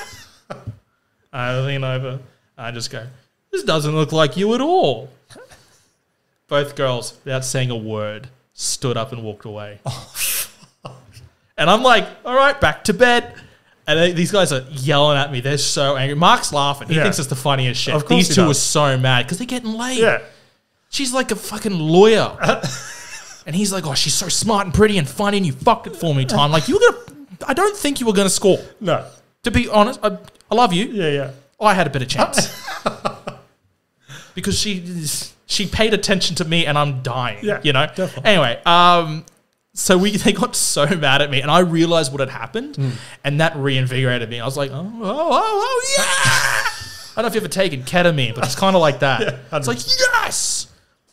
I lean over. I just go, "This doesn't look like you at all." Both girls, without saying a word, stood up and walked away. And I'm like, all right, back to bed. And these guys are yelling at me. They're so angry. Mark's laughing. He thinks it's the funniest shit. Of course These two are so mad because they're getting laid. Yeah. She's like a fucking lawyer. And he's like, oh, she's so smart and pretty and funny and you fucked it for me, Tom. Like, I don't think you were going to score. No. To be honest, I love you. Yeah. I had a better chance. Because she paid attention to me and I'm dying. Yeah, you know? definitely. Anyway, so they got so mad at me and I realized what had happened and that reinvigorated me. I was like, oh, yeah. I don't know if you've ever taken ketamine, but it's kind of like that. Yeah, it's like, yes,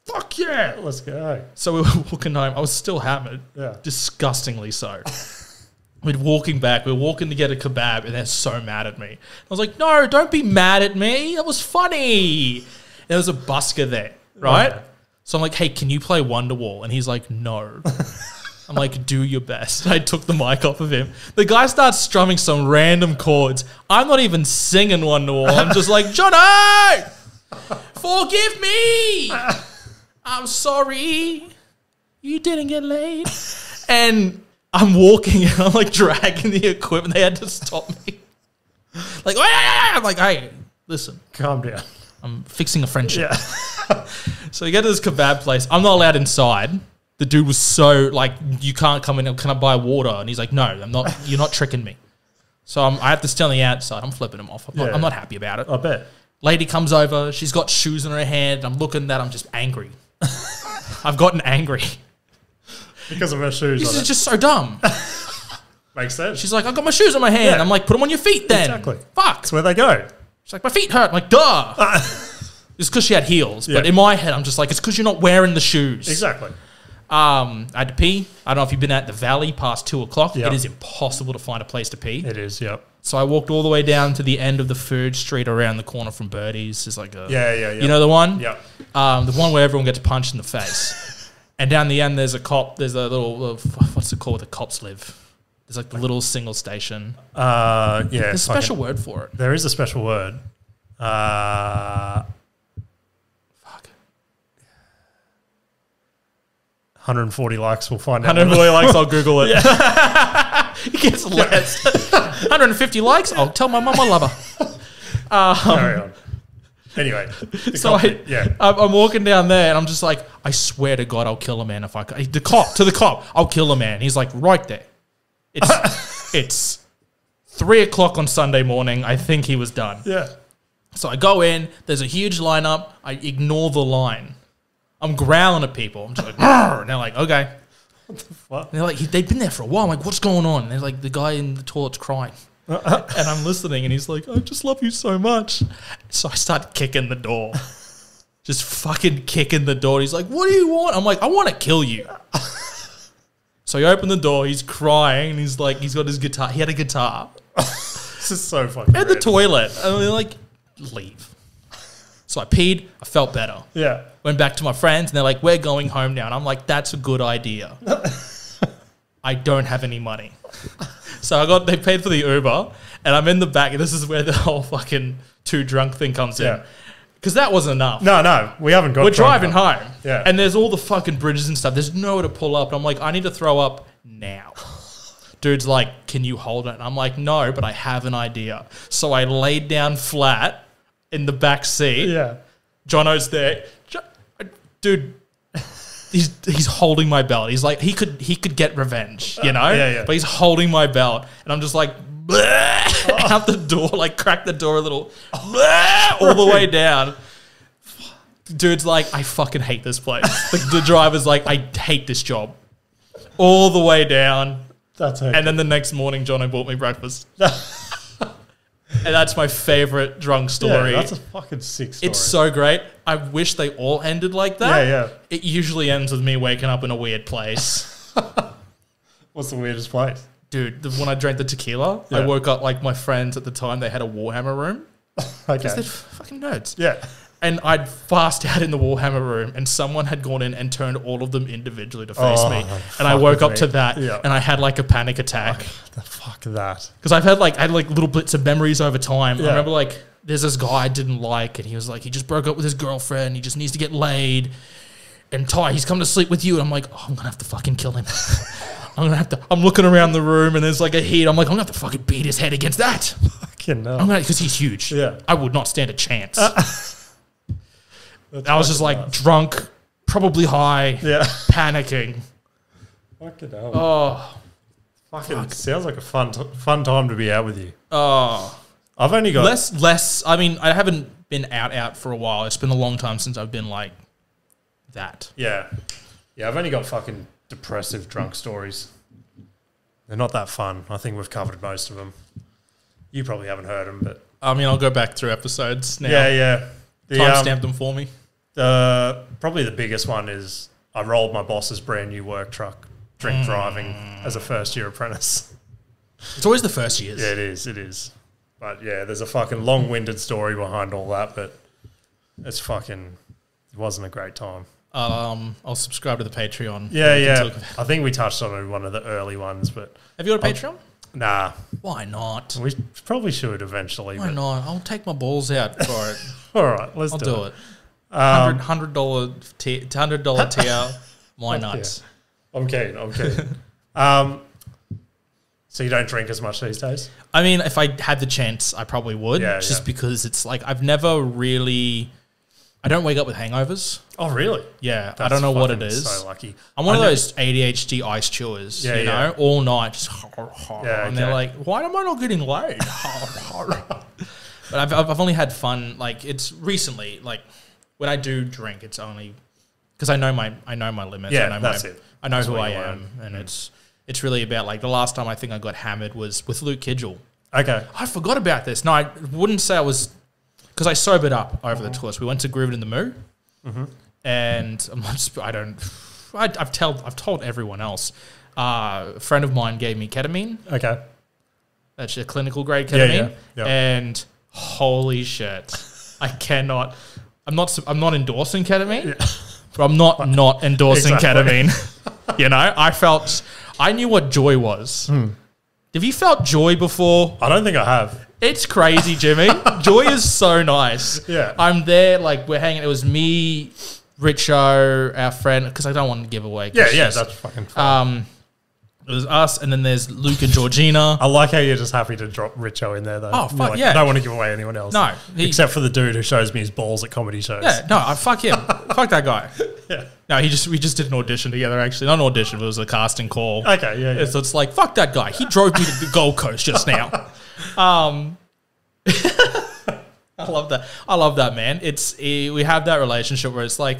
fuck yeah. Let's go. So we were walking home. I was still hammered. Yeah. Disgustingly so. We're walking back. We're walking to get a kebab and they're so mad at me. I was like, no, don't be mad at me. That was funny. There was a busker there, right? So I'm like, hey, can you play Wonderwall? And he's like, no. I'm like, do your best. I took the mic off of him. The guy starts strumming some random chords. I'm not even singing Wonderwall. I'm just like, Johnny, forgive me. I'm sorry. You didn't get laid. And I'm walking and I'm like dragging the equipment. They had to stop me. Like, I'm like, hey, listen. Calm down. I'm fixing a friendship. Yeah. So we get to this kebab place. I'm not allowed inside. The dude was so like, you can't come in. Can I buy water? And he's like, no, I'm not. You're not tricking me. So I have to stay on the outside. I'm flipping him off. I'm not happy about it. I bet. Lady comes over. She's got shoes in her hand. I'm looking at that. I'm just angry. I've gotten angry. Because of her shoes. This is just so dumb. Makes sense. She's like, I've got my shoes on my hand. Yeah. I'm like, put them on your feet then. Exactly. Fuck. That's where they go. She's like, my feet hurt. I'm like, duh. It's because she had heels. Yeah. But in my head, I'm just like, it's because you're not wearing the shoes. Exactly. I had to pee. I don't know if you've been at the Valley past 2 o'clock. Yep. It is impossible to find a place to pee. It is, yep. So I walked all the way down to the end of the food street around the corner from Birdie's. There's like a... Yeah. You know the one? Yep. The one where everyone gets punched in the face. And down the end, there's a cop. There's a little... What's it called? The cops live. There's like the little single station. Yeah. There's a special word for it. There is a special word. Fuck. 140 likes, we'll find out. 140 likes, I'll Google it. Yeah. It gets less. 150 likes, I'll tell my mum I love her. Carry on. Anyway. So I'm walking down there and I'm just like, I swear to God, I'll kill a man if I can. To the cop, I'll kill a man. He's like, right there. It's 3 o'clock on Sunday morning. I think he was done. Yeah. So I go in, there's a huge lineup. I ignore the line. I'm growling at people. I'm just like, and they're like, okay. What the fuck? And they're like, they've been there for a while. I'm like, what's going on? And they're like, the guy in the toilet's crying. And I'm listening, and he's like, I just love you so much. So I start kicking the door. Just fucking kicking the door. He's like, what do you want? I'm like, I want to kill you. So he opened the door. He's crying. And he's like, he's got his guitar. He had a guitar. This is so fucking at the toilet. And they're like, leave. So I peed. I felt better. Yeah. Went back to my friends, and they're like, we're going home now. And I'm like, that's a good idea. I don't have any money. So they paid for the Uber, and I'm in the back, and this is where the whole fucking too drunk thing comes in. Because that wasn't enough. No, we haven't got. We're driving home. Yeah. And there's all the fucking bridges and stuff. There's nowhere to pull up. And I'm like, I need to throw up now. Dude's like, can you hold it? And I'm like, no, but I have an idea. So I laid down flat in the back seat. Yeah. Jono's there. Dude, he's holding my belt. He's like, he could get revenge, you know? Yeah. But he's holding my belt. And I'm just like, out the door, like crack the door a little, all the way down. Dude's like, I fucking hate this place. The driver's like, I hate this job. All the way down. That's okay. And then the next morning, Jono bought me breakfast. And that's my favorite drunk story. Yeah, that's a fucking sick story. It's so great. I wish they all ended like that. Yeah. It usually ends with me waking up in a weird place. What's the weirdest place? Dude, when I drank the tequila, I woke up like my friends at the time, they had a Warhammer room. Okay. They're fucking nerds. Yeah. And I'd fast out in the Warhammer room, and someone had gone in and turned all of them individually to face me. And I woke up to that, and I had like a panic attack. The fuck that. Because I had like little bits of memories over time. Yeah. I remember like there's this guy I didn't like, and he was like, he just broke up with his girlfriend. He just needs to get laid. And Ty, he's come to sleep with you. And I'm like, oh, I'm gonna have to fucking kill him. I'm looking around the room and there's like a heat. I'm like, I'm going to have to fucking beat his head against that. Fucking no. Because he's huge. Yeah. I would not stand a chance. I was just like drunk, probably high, panicking. Fucking hell. Oh. Fucking sounds like a fun time to be out with you. Oh. I've only got... Less, I mean, I haven't been out for a while. It's been a long time since I've been like that. Yeah. Yeah, I've only got fucking depressive drunk stories. They're not that fun. I think we've covered most of them. You probably haven't heard them, but... I mean, I'll go back through episodes now. Yeah. Timestamp them for me. Probably the biggest one is I rolled my boss's brand new work truck, drink driving as a first-year apprentice. It's always the first years. Yeah, it is. But yeah, there's a fucking long-winded story behind all that, but it wasn't a great time. I'll subscribe to the Patreon. Yeah. I think we touched on it in one of the early ones, but... Have you got a Patreon? Nah. Why not? We probably should eventually. Why not? I'll take my balls out for it. All right, I'll do it. $100 TL. Why not? Yeah. I'm keen. So you don't drink as much these days? I mean, if I had the chance, I probably would. Just because it's like I've never really... I don't wake up with hangovers. Oh, really? Yeah, I don't know what it is. So lucky. I'm one of those ADHD ice chewers, you know, all night, just and they're like, why am I not getting laid? But I've only had fun, like, it's recently, like, when I do drink, it's only because I know my limits. Yeah, that's it. I know who I am, and it's really about, like, the last time I think I got hammered was with Luke Kidgell. Okay. I forgot about this. No, I wouldn't say I was... Because I sobered up over the tour. So we went to Groovin' in the Moo. And I've told everyone else. A friend of mine gave me ketamine. Okay. That's a clinical grade ketamine. Yeah. And holy shit. I'm not endorsing ketamine. But I'm not endorsing ketamine. You know, I knew what joy was. Have you felt joy before? I don't think I have. It's crazy, Jimmy. Joy is so nice. Yeah. I'm there, like, we're hanging. It was me, Richo, our friend, because I don't want to give away. Yeah, that's fucking fun. It was us, and then there's Luke and Georgina. I like how you're just happy to drop Richo in there, though. Oh, fuck, like, yeah. I don't want to give away anyone else. No. Except for the dude who shows me his balls at comedy shows. Yeah, no, fuck him. Fuck that guy. Yeah. No, we just did an audition together, actually. Not an audition, but it was a casting call. Okay, yeah. So it's like, fuck that guy. He drove me to the Gold Coast just now. I love that, man. We have that relationship where it's like,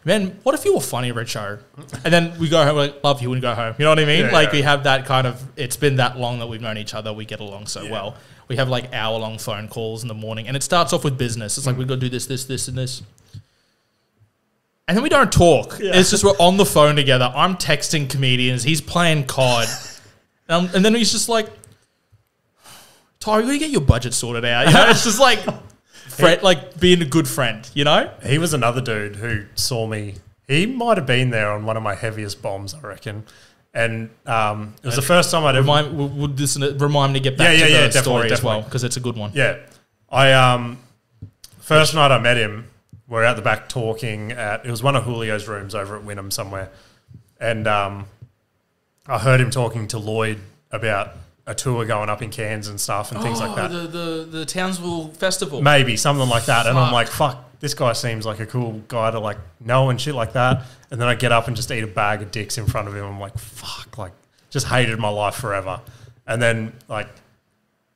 man, what if you were funny, Richo? And then we go home, we're like, love you when you go home. You know what I mean? Yeah, we have that kind of, it's been that long that we've known each other. We get along so well. We have like hour-long phone calls in the morning, and it starts off with business. It's like, we've got to do this, and this. And then we don't talk. Yeah. It's just we're on the phone together. I'm texting comedians. He's playing COD. And then he's just like, Ty, we got to get your budget sorted out. You know, it's just like... like being a good friend, you know? He was another dude who saw me. He might have been there on one of my heaviest bombs, I reckon. And it was the first time I'd ever... Would this remind me to get back to the story as well? Because it's a good one. Yeah. First night I met him, we're out the back talking it was one of Julio's rooms over at Wynnum somewhere. And I heard him talking to Lloyd about a tour going up in Cairns and stuff and things like that. The Townsville Festival. Maybe, something like that. And I'm like, fuck, this guy seems like a cool guy to like know and shit like that. And then I get up and just eat a bag of dicks in front of him. I'm like, fuck, like just hated my life forever. And then like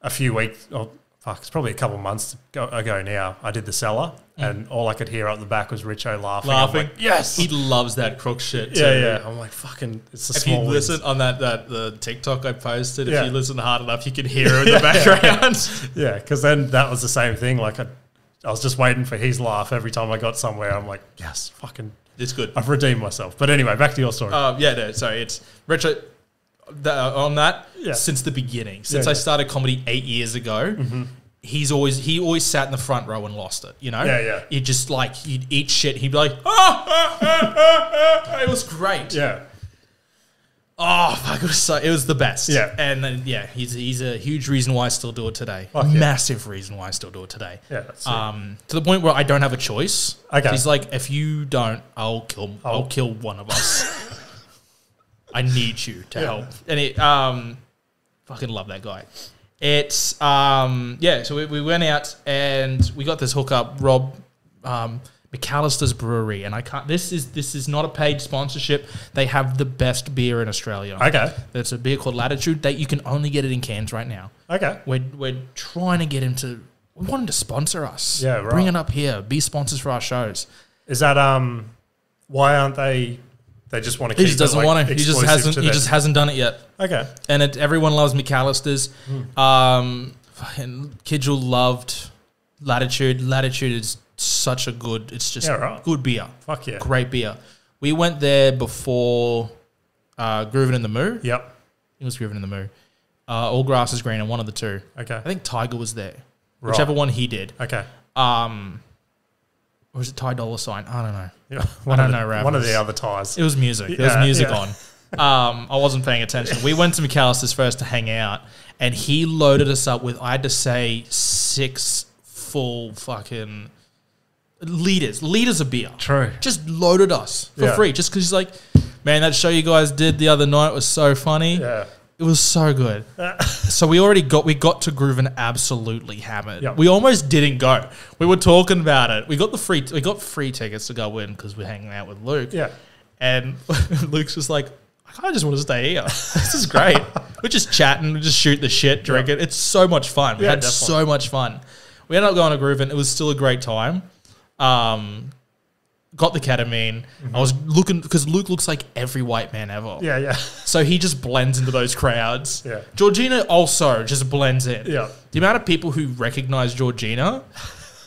a few weeks, it's probably a couple of months ago now, I did the Cellar and all I could hear up the back was Richo laughing. Like, yes! He loves that crook shit too. Yeah. I'm like, fucking, it's the small If you wins. listen on the TikTok I posted, if you listen hard enough, you can hear it in the background. Yeah, because then that was the same thing. Like I was just waiting for his laugh every time I got somewhere. I'm like, yes, fucking... It's good. I've redeemed myself. But anyway, back to your story. Sorry, it's Richo... on that, since the beginning. Since I started comedy 8 years ago... He always sat in the front row and lost it, you know? Yeah. He'd just like, he'd eat shit. He'd be like, it was great. Yeah. Oh, fuck, it was the best. Yeah. And then, he's a huge reason why I still do it today. Massive reason why I still do it today. Yeah, that's to the point where I don't have a choice. Okay. He's like, if you don't, I'll kill one of us. I need you to help. And it, fucking love that guy. It's, so we went out and we got this hookup, Rob, McAllister's Brewery, and I can't. This is not a paid sponsorship. They have the best beer in Australia. Okay, it's a beer called Latitude. That you can only get it in cans right now. Okay, we're trying to get him to. We want him to sponsor us. Yeah, right. Bring it up here. Be sponsors for our shows. Is that why aren't they? They just want to. He just doesn't want to. He just hasn't. He just hasn't done it yet. Okay, and everyone loves McAllister's. Kidgell loved Latitude. Latitude is such a good. It's just good beer. Fuck yeah, great beer. We went there before Groovin' in the Moo. Yep, it was Groovin' in the Moo. All Grass is Green and one of the two. Okay, I think Tiger was there. Right. Whichever one he did. Okay. Or was it Ty Dolla $ign? I don't know. Yeah, I don't know rappers. One of the other Ties. It was music. There was music on. I wasn't paying attention. We went to McAllister's first to hang out, and he loaded us up with, I had to say, 6 full fucking liters of beer. True. Just loaded us for free, just because he's like, man, that show you guys did the other night was so funny. Yeah. It was so good. So we got to Groovin' absolutely hammered. Yep. We almost didn't go. We were talking about it. We got free tickets to go in because we're hanging out with Luke. Yeah. And Luke's just like, I kind of just want to stay here. This is great. We're just chatting, we just shoot the shit, drink it. It's so much fun. We had so much fun. We ended up going to Groovin'. It was still a great time. Got the ketamine. I was looking because Luke looks like every white man ever. Yeah, yeah. So he just blends into those crowds. Yeah. Georgina also just blends in. Yeah. The amount of people who recognize Georgina.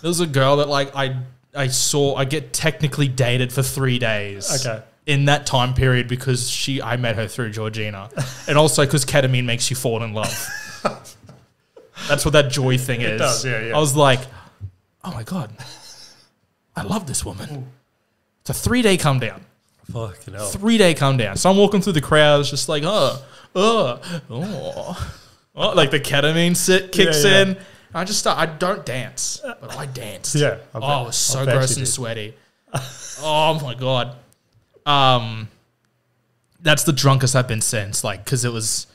There was a girl that like I saw. I get technically dated for 3 days. Okay. In that time period because I met her through Georgina, and also because ketamine makes you fall in love. That's what that joy thing is. It does. Yeah, yeah. I was like, oh my god, I love this woman. It's a 3-day come down. Fucking hell. 3-day come down. So I'm walking through the crowd, it's just like, like the ketamine kicks in. I just start. I don't dance, but I danced. Yeah. It was so gross and sweaty. Oh my god. That's the drunkest I've been since. Like, because it was.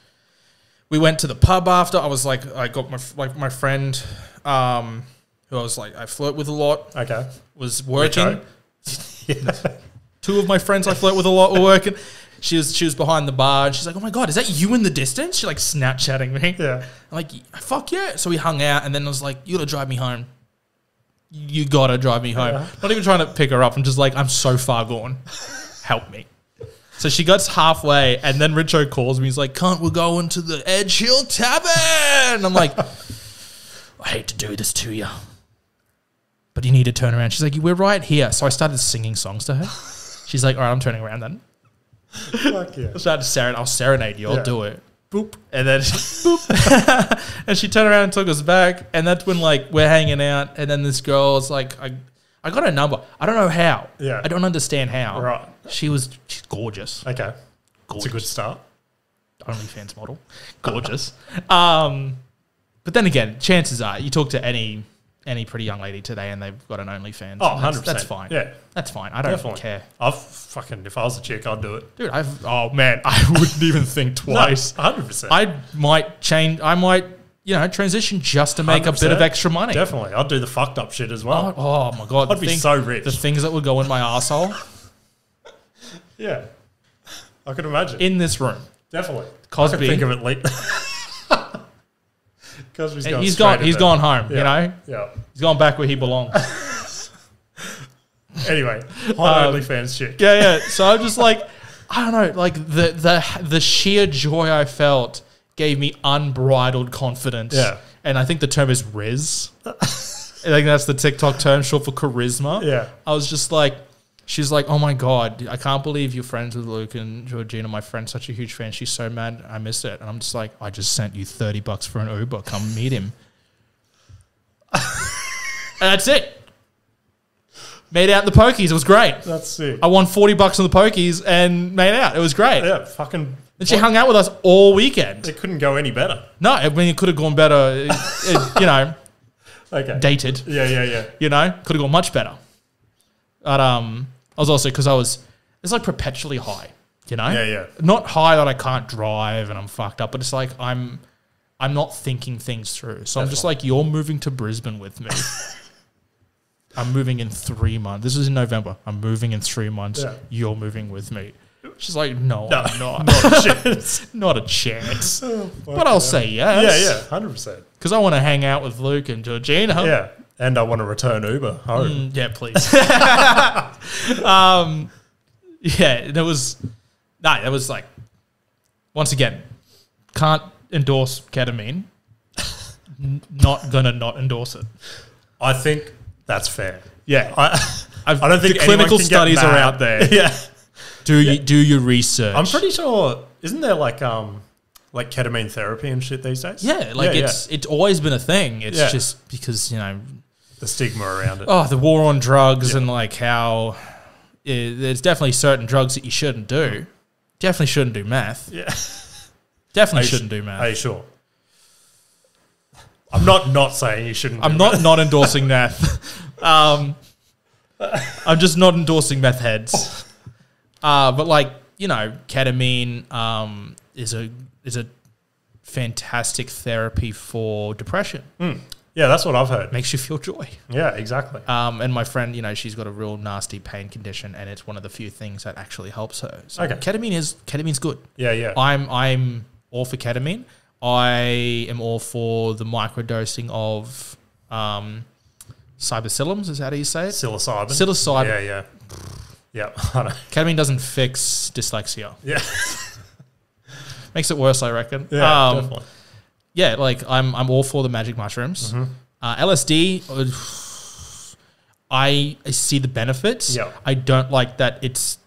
We went to the pub after. I was like, I got my friend, who I was like, I flirt with a lot. Okay. Was working. Two of my friends I flirt with a lot were working. She was behind the bar and she's like, oh my god, is that you in the distance? She like Snapchatting me. Yeah. I'm like, fuck yeah. So we hung out and then I was like, you gotta drive me home. You gotta drive me home. Yeah. Not even trying to pick her up. I'm just like, I'm so far gone. Help me. So she gets halfway and then Richo calls me. He's like, can't we go into the Edge Hill Tavern? And I'm like, I hate to do this to you, but you need to turn around. She's like, we're right here. So I started singing songs to her. She's like, all right, I'm turning around then. Fuck yeah. I started I'll serenade you. I'll do it. Boop. And then boop. And she turned around and took us back. And that's when like we're hanging out. And then this girl is like, I got her number. I don't know how. Yeah. I don't understand how. Right. She's gorgeous. Okay. Gorgeous. It's a good start. OnlyFans model. Gorgeous. But then again, chances are you talk to any pretty young lady today and they've got an OnlyFans. Oh, 100%. That's fine. Yeah. That's fine. I don't care. If I was a chick, I'd do it. Dude, oh man, I wouldn't even think twice. No, 100%. I might transition just to make 100%. A bit of extra money. Definitely. I'd do the fucked up shit as well. Oh my God. I'd be so rich. The things that would go in my arsehole. Yeah. I could imagine. In this room. Definitely. Cosby. I could think of it late. Cosby's gone he's gone home, yeah. you know? Yeah. He's gone back where he belongs. Anyway, hot OnlyFans chick. Yeah. So I'm just like, I don't know, like the sheer joy I felt gave me unbridled confidence. Yeah. And I think the term is Riz. I think that's the TikTok term, short for charisma. Yeah. I was just like, she's like, oh my God, I can't believe you're friends with Luke and Georgina. My friend's such a huge fan. She's so mad I missed it. And I'm just like, I just sent you $30 for an Uber. Come meet him. And that's it. Made out in the pokies. It was great. That's sick. I won $40 on the pokies and made out. It was great. Yeah, fucking. And she hung out with us all weekend. It couldn't go any better. No, I mean, it could have gone better, Okay. Dated. Yeah. Could have gone much better. But I was also, because it's like perpetually high. You know? Yeah. Not high that I can't drive and I'm fucked up, but it's like I'm not thinking things through. So I'm just like, you're moving to Brisbane with me. I'm moving in 3 months. This is in November. I'm moving in 3 months. Yeah. You're moving with me. She's like, no, I'm not. Not a chance. Not a chance. But I'll say yes. Yeah, 100%. Because I want to hang out with Luke and Georgina. Yeah, and I want to return Uber home. Yeah, please. Yeah, that was like, once again, can't endorse ketamine. Not going to not endorse it. I think that's fair. Yeah. I don't think the clinical studies are out there. Yeah. Do your research. I'm pretty sure, isn't there like ketamine therapy and shit these days? Yeah, it's always been a thing. It's just because, you know, the stigma around it. Oh, the war on drugs and like how there's definitely certain drugs that you shouldn't do. Definitely shouldn't do meth. Yeah. Definitely shouldn't do meth. Are you sure? I'm not saying you shouldn't. I'm not endorsing meth. I'm just not endorsing meth heads. But like, you know, ketamine is a fantastic therapy for depression. Yeah, that's what I've heard. Makes you feel joy. Yeah, exactly. And my friend, you know, she's got a real nasty pain condition, and it's one of the few things that actually helps her. So okay. Ketamine's good. Yeah. I'm all for ketamine. I am all for the microdosing of psilocybins. Is that how you say it? Psilocybin. Yeah. Yeah. Ketamine doesn't fix dyslexia. Yeah. Makes it worse, I reckon. Yeah, definitely. Yeah, like I'm all for the magic mushrooms. Mm-hmm. LSD, I see the benefits. Yeah. I don't like that it's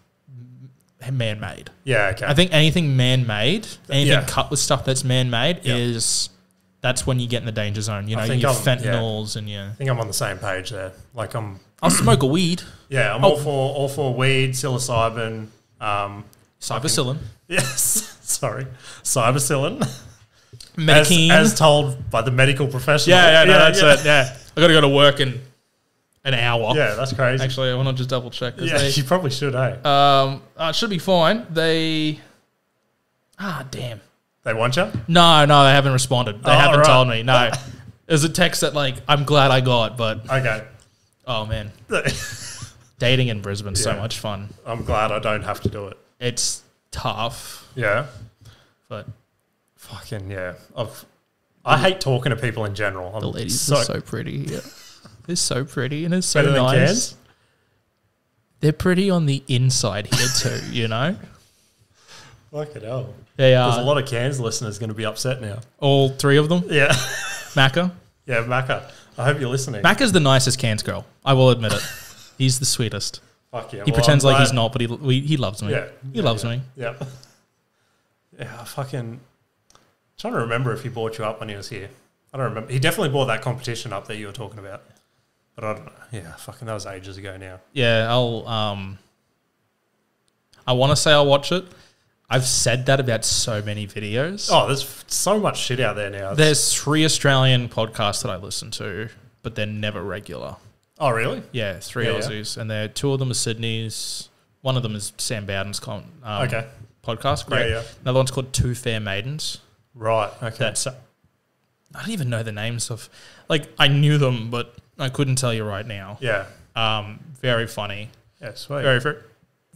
man-made. Yeah, okay. I think anything man-made, anything cut with stuff that's man-made that's when you get in the danger zone. You know, your fentanyls and your... I think I'm on the same page there. Like I'll smoke a weed. Yeah, I'm all for weed, psilocybin, Cyberpsilin. Yes, sorry, cyberpsilin. Medicine. As told by the medical professional. That's it. Yeah, I got to go to work in an hour. Yeah, that's crazy. Actually, I want to just double check. Yeah, you probably should, eh? It should be fine. Damn. They want you? No, they haven't responded. They haven't told me. No, there's a text that like I'm glad I got, but okay. Oh man, dating in Brisbane's so much fun. I'm glad I don't have to do it. It's tough. Yeah, but fucking yeah. I hate talking to people in general. The ladies are so pretty here. They're so pretty and it's so better nice. Than Cairns? They're pretty on the inside here too, you know? Fucking hell. They are. There's a lot of Cairns listeners going to be upset now. All three of them? Yeah. Macca? Yeah, Macca. I hope you're listening. Macca's the nicest Cairns girl. I will admit it. He's the sweetest. Fuck yeah. He pretends like he's not, but he loves me. Yeah. He loves me. Yeah. Yeah, fucking... Trying to remember if he brought you up when he was here. I don't remember. He definitely brought that competition up that you were talking about. But I don't know. Yeah, fucking that was ages ago now. Yeah, I want to say I'll watch it. I've said that about so many videos. Oh, there's so much shit out there now. There's 3 Australian podcasts that I listen to, but they're never regular. Oh, really? Yeah, 3 Aussies. And 2 of them are Sydney's. One of them is Sam Bowden's podcast. Great. Yeah. Another one's called Two Fair Maidens. Right, okay. That's I don't even know the names of... Like, I knew them, but I couldn't tell you right now. Yeah. Very funny. Yeah, sweet. Very, very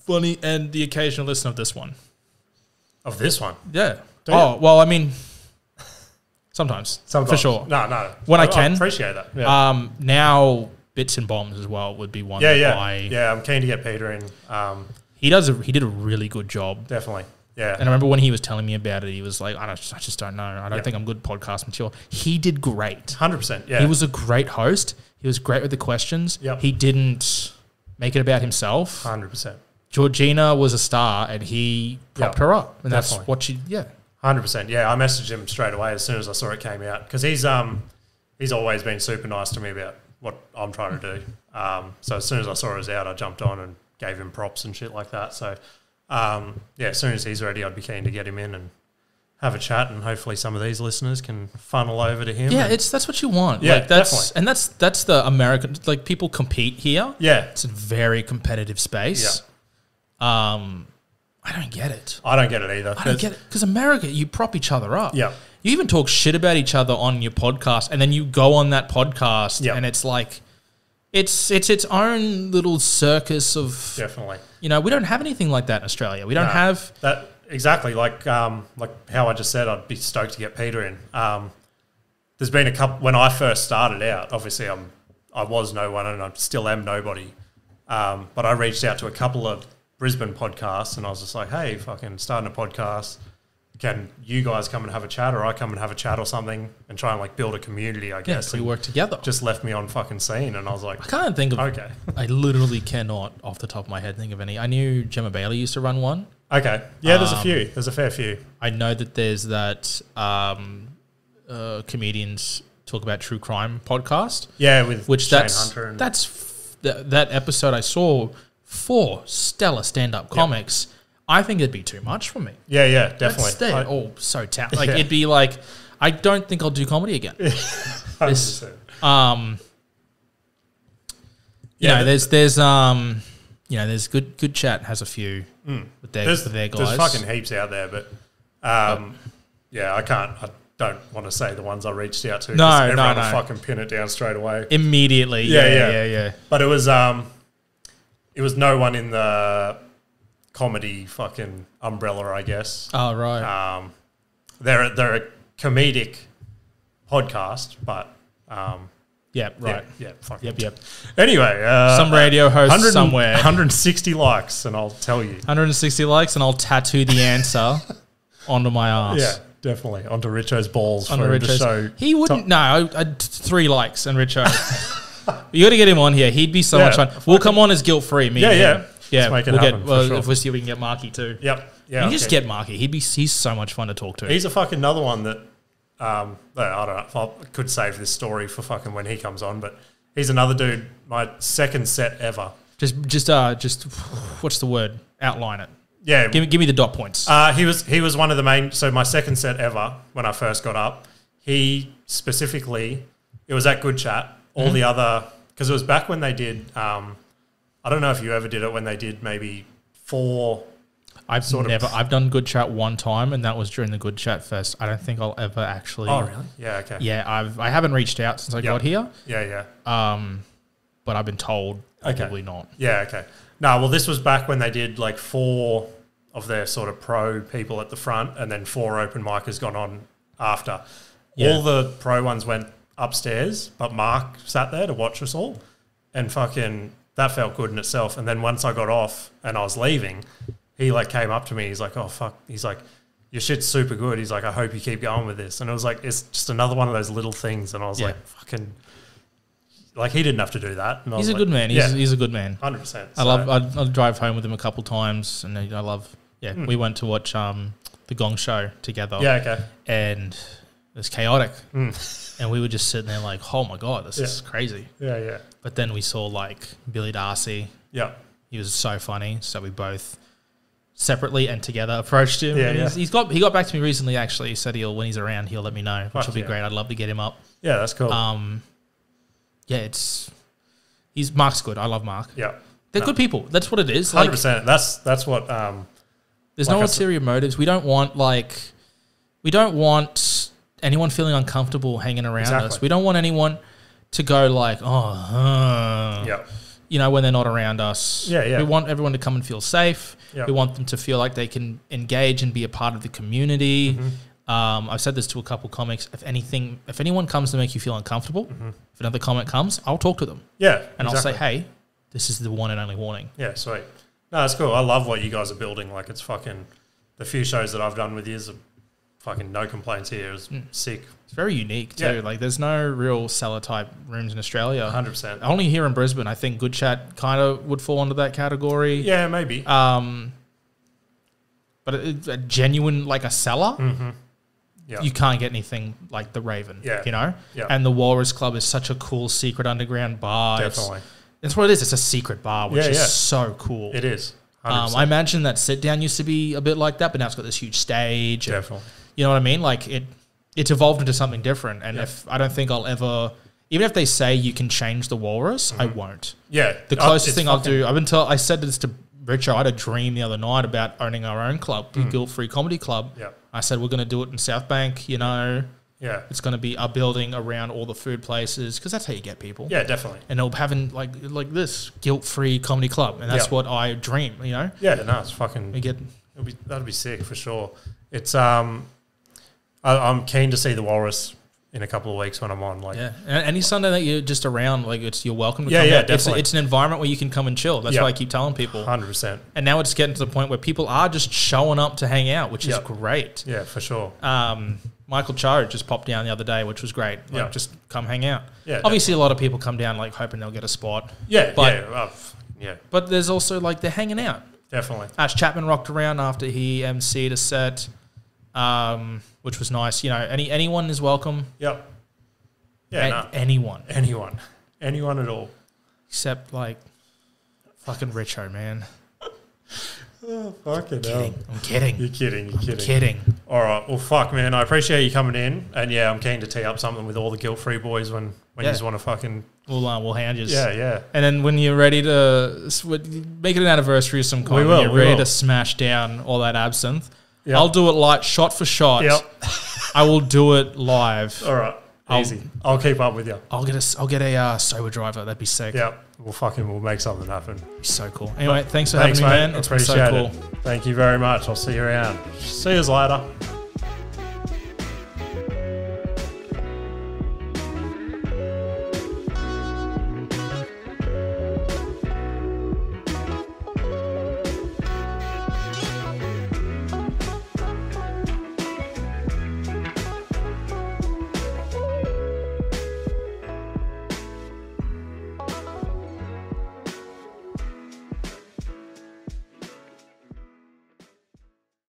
funny. And the occasional listen of this one. Of this one? Yeah. Well, I mean... Sometimes. For sure. No. When I can. I appreciate that. Yeah. Now, Bits and Bombs as well would be one. Yeah, I'm keen to get Peter in. He did a really good job. Definitely. Yeah. And I remember when he was telling me about it, he was like, I just don't know. I don't think I'm good podcast material. He did great. 100%. Yeah. He was a great host. He was great with the questions. Yep. He didn't make it about himself. 100%. Georgina was a star and he propped her up. And Definitely. That's what 100%. Yeah, I messaged him straight away as soon as I saw it came out because he's always been super nice to me about what I'm trying to do. So as soon as I saw it was out, I jumped on and gave him props and shit like that. So, as soon as he's ready, I'd be keen to get him in and have a chat, and hopefully some of these listeners can funnel over to him. Yeah, that's what you want. Yeah, like, that's definitely. That's the American, like, people compete here. Yeah. It's a very competitive space. Yeah. I don't get it. I don't get it either. I don't get it. Because America, you prop each other up. Yeah. You even talk shit about each other on your podcast, and then you go on that podcast, and it's like, it's its own little circus of... Definitely. You know, we don't have anything like that in Australia. We don't have... That exactly. Like how I just said, I'd be stoked to get Peter in. There's been a couple... When I first started out, obviously I was no one and I still am nobody. But I reached out to a couple of Brisbane podcasts and I was just like, hey, fucking starting a podcast. Can you guys come and have a chat, or I come and have a chat or something, and try and like build a community, I guess. So we work together. Just left me on fucking scene, and I was like, I can't think of... Okay. I literally cannot, off the top of my head, think of any. I knew Gemma Bailey used to run one. Okay. Yeah, there's a few. There's a fair few. I know that there's that comedians talk about true crime podcast. Yeah, with Shane Hunter. That episode I saw, 4 stellar stand-up comics. I think it'd be too much for me. Yeah, definitely. They're all so talented. Like, it'd be like, I don't think I'll do comedy again. 100%. There's good chat has a few with their guys. There's fucking heaps out there, but I don't want to say the ones I reached out to. No. Everyone will fucking pin it down straight away. Immediately. Yeah. But it was no one in the comedy fucking umbrella, I guess. Oh, right. They're a comedic podcast, but yeah, right. Yeah, fucking. Yep. Anyway, some radio host somewhere. 160 likes, and I'll tell you. 160 likes, and I'll tattoo the answer onto my ass. Yeah, definitely. Onto Richo's balls for him to show. He wouldn't. No, I'd 3 likes, and Richo. You got to get him on here. He'd be so much fun. We'll come on as guilt-free. Yeah. Yeah, we'll get. Sure. If we see if we can get Marky too. Yep. Yeah. You just get Marky. He's so much fun to talk to. He's a fucking another one that I don't know. I could save this story for fucking when he comes on, but he's another dude. My second set ever. Just what's the word? Outline it. Yeah. Give me the dot points. He was one of the main. So my second set ever when I first got up. He specifically, it was at Good Chat. All the other, because it was back when they did. I don't know if you ever did it when they did maybe 4. I've done Good Chat one time, and that was during the Good Chat Fest. I don't think I'll ever actually. Oh really? Yeah. Okay. Yeah, I haven't reached out since I got here. Yeah. But I've been told probably not. Yeah. Okay. No. Well, this was back when they did like 4 of their sort of pro people at the front, and then 4 open micers gone on after. Yeah. All the pro ones went upstairs, but Mark sat there to watch us all, and fucking. That felt good in itself. And then once I got off and I was leaving, he like came up to me. He's like, oh, fuck. He's like, your shit's super good. He's like, I hope you keep going with this. And it was like, it's just another one of those little things. And I was like, fucking, like he didn't have to do that. And he's a good man. He's a good man. 100%. I'll drive home with him a couple times. And I love, we went to watch the Gong Show together. Yeah, okay. And it was chaotic. And we were just sitting there like, oh my God, this is crazy. Yeah. But then we saw like Billy Darcy. Yeah. He was so funny. So we both separately and together approached him. Yeah, He got back to me recently actually. He said when he's around, he'll let me know, which will be great. I'd love to get him up. Yeah, that's cool. Mark's good. I love Mark. Yeah. They're good people. That's what it is. 100%. That's what there's no ulterior motives. We don't want anyone feeling uncomfortable hanging around us. We don't want anyone to go like, when they're not around us. Yeah. We want everyone to come and feel safe. Yeah. We want them to feel like they can engage and be a part of the community. I've said this to a couple comics. If anyone comes to make you feel uncomfortable, if another comic comes, I'll talk to them. Yeah, and I'll say, hey, this is the one and only warning. Yeah, sweet. No, that's cool. I love what you guys are building. Like, it's fucking the few shows that I've done with you. Fucking no complaints here. It's sick. It's very unique too. Like there's no real cellar type rooms in Australia. 100%. Only here in Brisbane. I think Good Chat kind of would fall into that category. Yeah, maybe. But it's a genuine, like a cellar. You can't get anything like the Raven. Yeah. You know? Yeah. And the Walrus Club is such a cool secret underground bar. Definitely. That's what it is. It's a secret bar, which is so cool. It is. 100%. I imagine that Sit Down used to be a bit like that, but now it's got this huge stage. Definitely. You know what I mean? Like it's evolved into something different. And if I don't think I'll ever, even if they say you can change the Walrus, I won't. Yeah. The closest thing I'll do, I said this to Richard, I had a dream the other night about owning our own club, the Guilt-Free Comedy Club. Yep. I said, we're going to do it in South Bank, you know. Yeah. It's going to be a building around all the food places because that's how you get people. Yeah, definitely. And they'll having like this Guilt-Free Comedy Club. And that's what I dream, you know. Yeah, no, it's fucking... That'd be sick for sure. It's... I'm keen to see the Walrus in a couple of weeks when I'm on. Like, yeah, and any Sunday that you're just around, like you're welcome to come. Yeah, out. definitely. It's an environment where you can come and chill. That's why I keep telling people. 100%. And now it's getting to the point where people are just showing up to hang out, which is great. Yeah, for sure. Michael Cho just popped down the other day, which was great. Like, just come hang out. Yeah, obviously, a lot of people come down like hoping they'll get a spot. Yeah, but, yeah. But there's also like they're hanging out. Definitely. Ash Chapman rocked around after he emceed a set, which was nice. You know, anyone is welcome. Yep. Yeah, anyone at all, except like fucking Richo, man. Oh, fucking hell. I'm kidding. You're kidding. I'm kidding. All right. Well, fuck, man. I appreciate you coming in, and I'm keen to tee up something with all the Guilt-Free boys when you just want to fucking. We'll hand you. Yeah. And then when you're ready to make it an anniversary of some kind, when you're ready to smash down all that absinthe, I'll do it like shot for shot. Yep. I will do it live. All right. Easy. I'll keep up with you. I'll get a sober driver. That'd be sick. Yeah. We'll make something happen. So cool. Anyway, thanks for having me, man. It's been so cool. Thank you very much. I'll see you around. See you later.